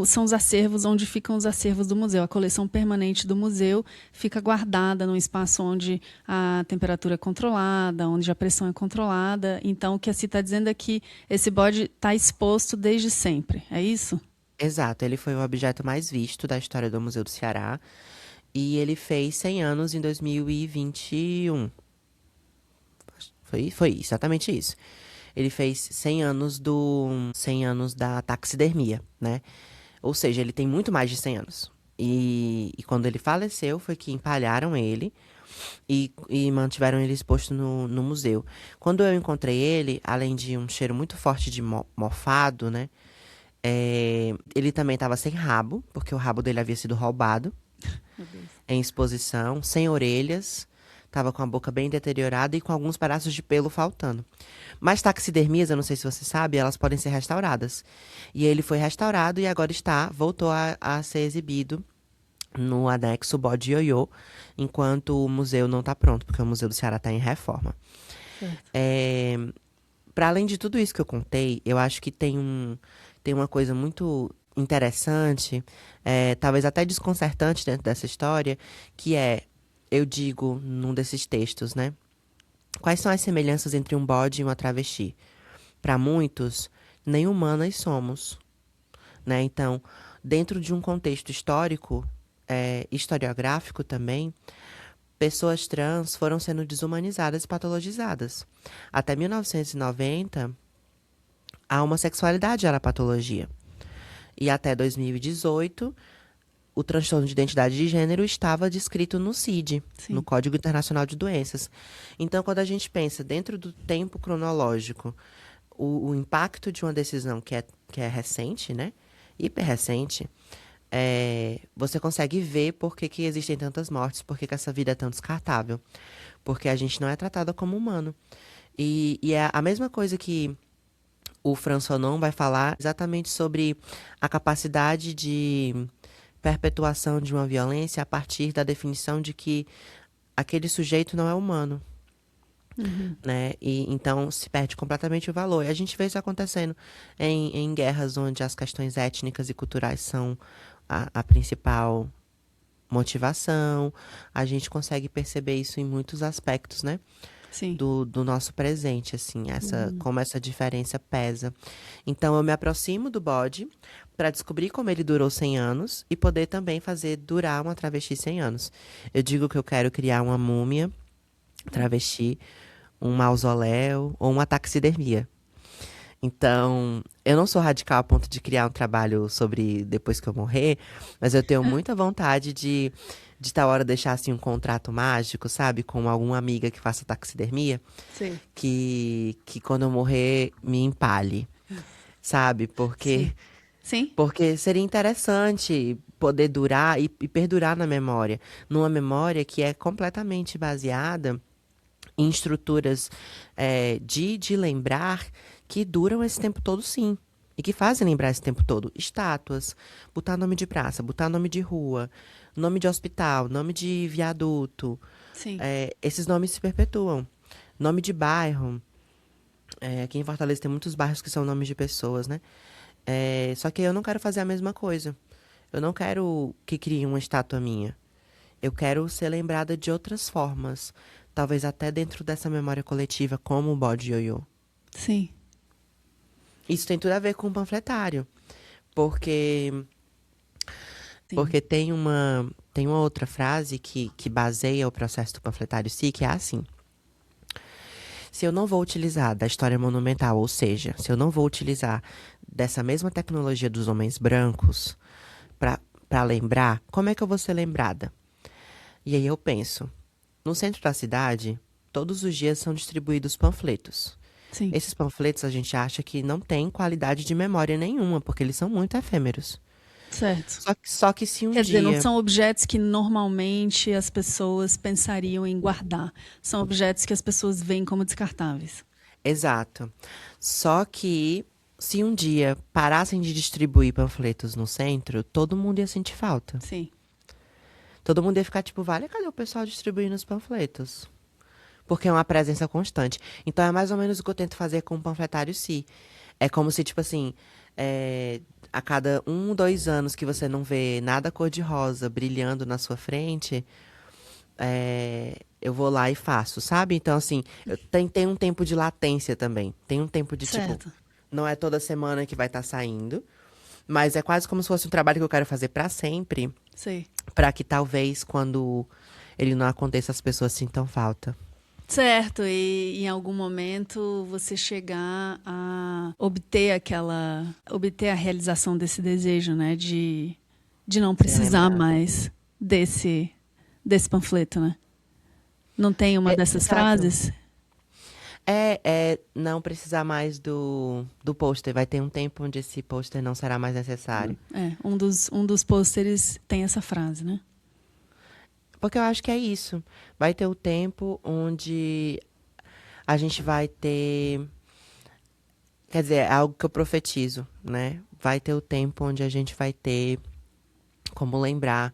são os acervos onde ficam os acervos do museu. A coleção permanente do museu fica guardada num espaço onde a temperatura é controlada, onde a pressão é controlada. Então, o que a Ci está dizendo é que esse bode está exposto desde sempre. É isso? Exato, ele foi o objeto mais visto da história do Museu do Ceará. E ele fez 100 anos em 2021. Foi exatamente isso. Ele fez 100 anos da taxidermia, né? Ou seja, ele tem muito mais de 100 anos. E quando ele faleceu, foi que empalharam ele e mantiveram ele exposto no museu. Quando eu encontrei ele, além de um cheiro muito forte de mofado, né? Ele também estava sem rabo, porque o rabo dele havia sido roubado Meu Deus. em exposição, sem orelhas, estava com a boca bem deteriorada e com alguns pedaços de pelo faltando. Mas taxidermias, eu não sei se você sabe, elas podem ser restauradas. E ele foi restaurado e agora voltou a ser exibido no anexo Bode Ioiô, enquanto o museu não está pronto, porque o Museu do Ceará está em reforma. Certo. Para além de tudo isso que eu contei, eu acho que tem uma coisa muito interessante, talvez até desconcertante dentro dessa história, que eu digo num desses textos, né? Quais são as semelhanças entre um bode e uma travesti? Para muitos, nem humanas somos, né? Então, dentro de um contexto histórico, historiográfico também, pessoas trans foram sendo desumanizadas e patologizadas. Até 1990, a homossexualidade era patologia. E até 2018, o transtorno de identidade de gênero estava descrito no CID, no Sim. Código Internacional de Doenças. Então, quando a gente pensa dentro do tempo cronológico, o impacto de uma decisão que é recente, né? Hiper recente, você consegue ver por que existem tantas mortes, por que essa vida é tão descartável. Porque a gente não é tratada como humano. E é a mesma coisa que o Franz Fanon vai falar exatamente sobre a capacidade de perpetuação de uma violência a partir da definição de que aquele sujeito não é humano, Uhum. né? E então se perde completamente o valor. E a gente vê isso acontecendo em guerras onde as questões étnicas e culturais são a principal motivação. A gente consegue perceber isso em muitos aspectos, né? Sim. Do nosso presente, assim, como essa diferença pesa. Então, eu me aproximo do bode para descobrir como ele durou 100 anos e poder também fazer durar uma travesti 100 anos. Eu digo que eu quero criar uma múmia travesti, um mausoléu ou uma taxidermia. Então, eu não sou radical a ponto de criar um trabalho sobre depois que eu morrer, mas eu tenho muita vontade de tal hora deixar assim um contrato mágico, sabe? Com alguma amiga que faça taxidermia, Sim. que quando eu morrer me empalhe, sabe? Sim. Sim. Porque seria interessante poder durar e perdurar na memória, numa memória que é completamente baseada em estruturas de lembrar que duram esse tempo todo, sim. E que fazem lembrar esse tempo todo. Estátuas, botar nome de praça, botar nome de rua, nome de hospital, nome de viaduto. Sim. Esses nomes se perpetuam. Nome de bairro. Aqui em Fortaleza tem muitos bairros que são nomes de pessoas, né? Só que eu não quero fazer a mesma coisa. Eu não quero que crie uma estátua minha. Eu quero ser lembrada de outras formas. Talvez até dentro dessa memória coletiva, como o bode ioiô. Sim. Isso tem tudo a ver com o panfletário. Porque Sim. Porque tem uma outra frase que baseia o processo do panfletário Si, que é assim: se eu não vou utilizar da história monumental, ou seja, se eu não vou utilizar dessa mesma tecnologia dos homens brancos para lembrar, como é que eu vou ser lembrada? E aí eu penso, no centro da cidade, todos os dias são distribuídos panfletos. Sim. Esses panfletos a gente acha que não tem qualidade de memória nenhuma, porque eles são muito efêmeros. Certo. Só que se um Quer dizer, não dia. são objetos que normalmente as pessoas pensariam em guardar. São objetos que as pessoas veem como descartáveis. Exato. Só que se um dia parassem de distribuir panfletos no centro, todo mundo ia sentir falta. Sim. Todo mundo ia ficar tipo, vale, cadê o pessoal distribuindo os panfletos? Porque é uma presença constante. Então é mais ou menos o que eu tento fazer com o panfletário Si. É como se, tipo assim, a cada 1, 2 anos que você não vê nada cor-de-rosa brilhando na sua frente, eu vou lá e faço, sabe? Então, assim, tem um tempo de latência também. Tem um tempo de, tipo, Certo. não é toda semana que vai estar saindo, mas é quase como se fosse um trabalho que eu quero fazer pra sempre, Sei. pra que talvez quando ele não aconteça as pessoas sintam falta. Certo, e em algum momento você chegar a obter a realização desse desejo, né, de não Ser precisar lembrado. mais desse panfleto, né? Não tem uma dessas Exato. frases? É não precisar mais do pôster. Vai ter um tempo onde esse pôster não será mais necessário. É, um dos pôsteres tem essa frase, né? Porque eu acho que é isso. Vai ter o tempo onde a gente vai ter. Quer dizer, é algo que eu profetizo, né? Vai ter o tempo onde a gente vai ter como lembrar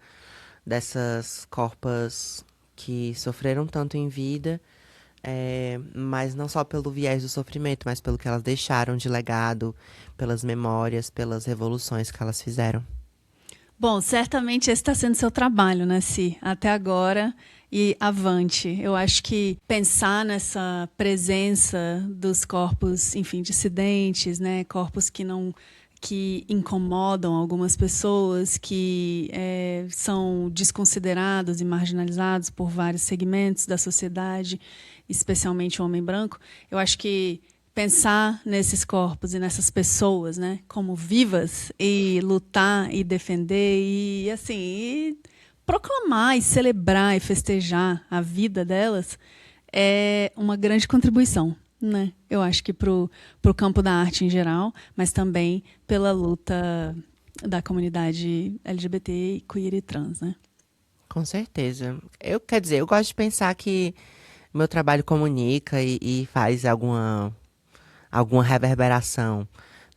dessas corpas que sofreram tanto em vida, mas não só pelo viés do sofrimento, mas pelo que elas deixaram de legado, pelas memórias, pelas revoluções que elas fizeram. Bom, certamente esse está sendo seu trabalho, né, Si? Até agora e avante. Eu acho que pensar nessa presença dos corpos, enfim, dissidentes, né, corpos que incomodam algumas pessoas, que são desconsiderados e marginalizados por vários segmentos da sociedade, especialmente o homem branco. Eu acho que pensar nesses corpos e nessas pessoas, né, como vivas e lutar e defender e assim, e proclamar e celebrar e festejar a vida delas é uma grande contribuição, né? Eu acho que pro campo da arte em geral, mas também pela luta da comunidade LGBT, queer e trans, né? Com certeza. Quer dizer, eu gosto de pensar que meu trabalho comunica e faz alguma reverberação,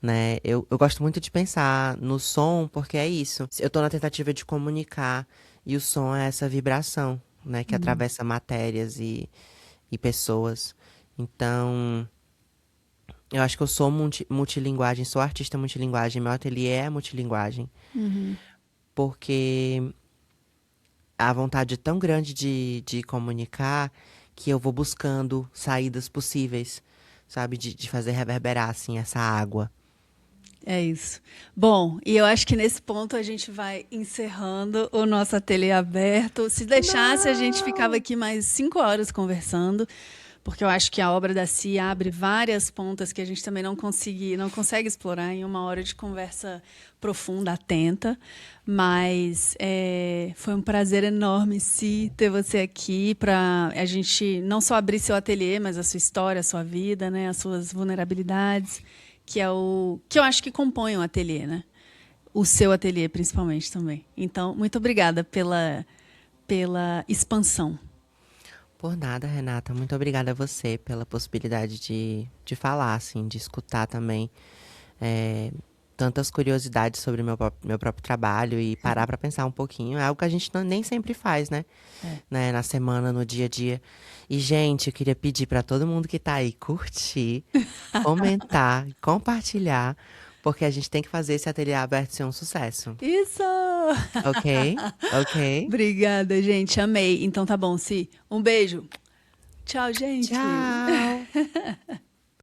né? Eu gosto muito de pensar no som, porque é isso. Eu estou na tentativa de comunicar e o som é essa vibração, né? Que atravessa matérias e pessoas. Então, eu acho que eu sou multilinguagem, sou artista multilinguagem, meu ateliê é multilinguagem, porque a vontade é tão grande de comunicar que eu vou buscando saídas possíveis, sabe? De fazer reverberar, assim, essa água. É isso. Bom, e eu acho que nesse ponto a gente vai encerrando o nosso ateliê aberto. Se deixasse, a gente ficava Não! aqui mais 5 horas conversando, porque eu acho que a obra da Cia abre várias pontas que a gente também não consegue explorar em 1 hora de conversa profunda, atenta. Mas foi um prazer enorme, Si, ter você aqui para a gente não só abrir seu ateliê, mas a sua história, a sua vida, né, as suas vulnerabilidades, que é o que eu acho que compõe o ateliê, né? O seu ateliê, principalmente, também. Então, muito obrigada pela expansão. Por nada, Renata. Muito obrigada a você pela possibilidade de falar, assim, de escutar também tantas curiosidades sobre meu próprio trabalho e parar para pensar um pouquinho. É algo que a gente nem sempre faz, né? Né? Na semana, no dia a dia. E, gente, eu queria pedir para todo mundo que tá aí curtir, comentar, compartilhar, porque a gente tem que fazer esse ateliê aberto ser um sucesso. Isso! Ok? Ok? Obrigada, gente. Amei. Então tá bom, Si. Um beijo. Tchau, gente. Tchau!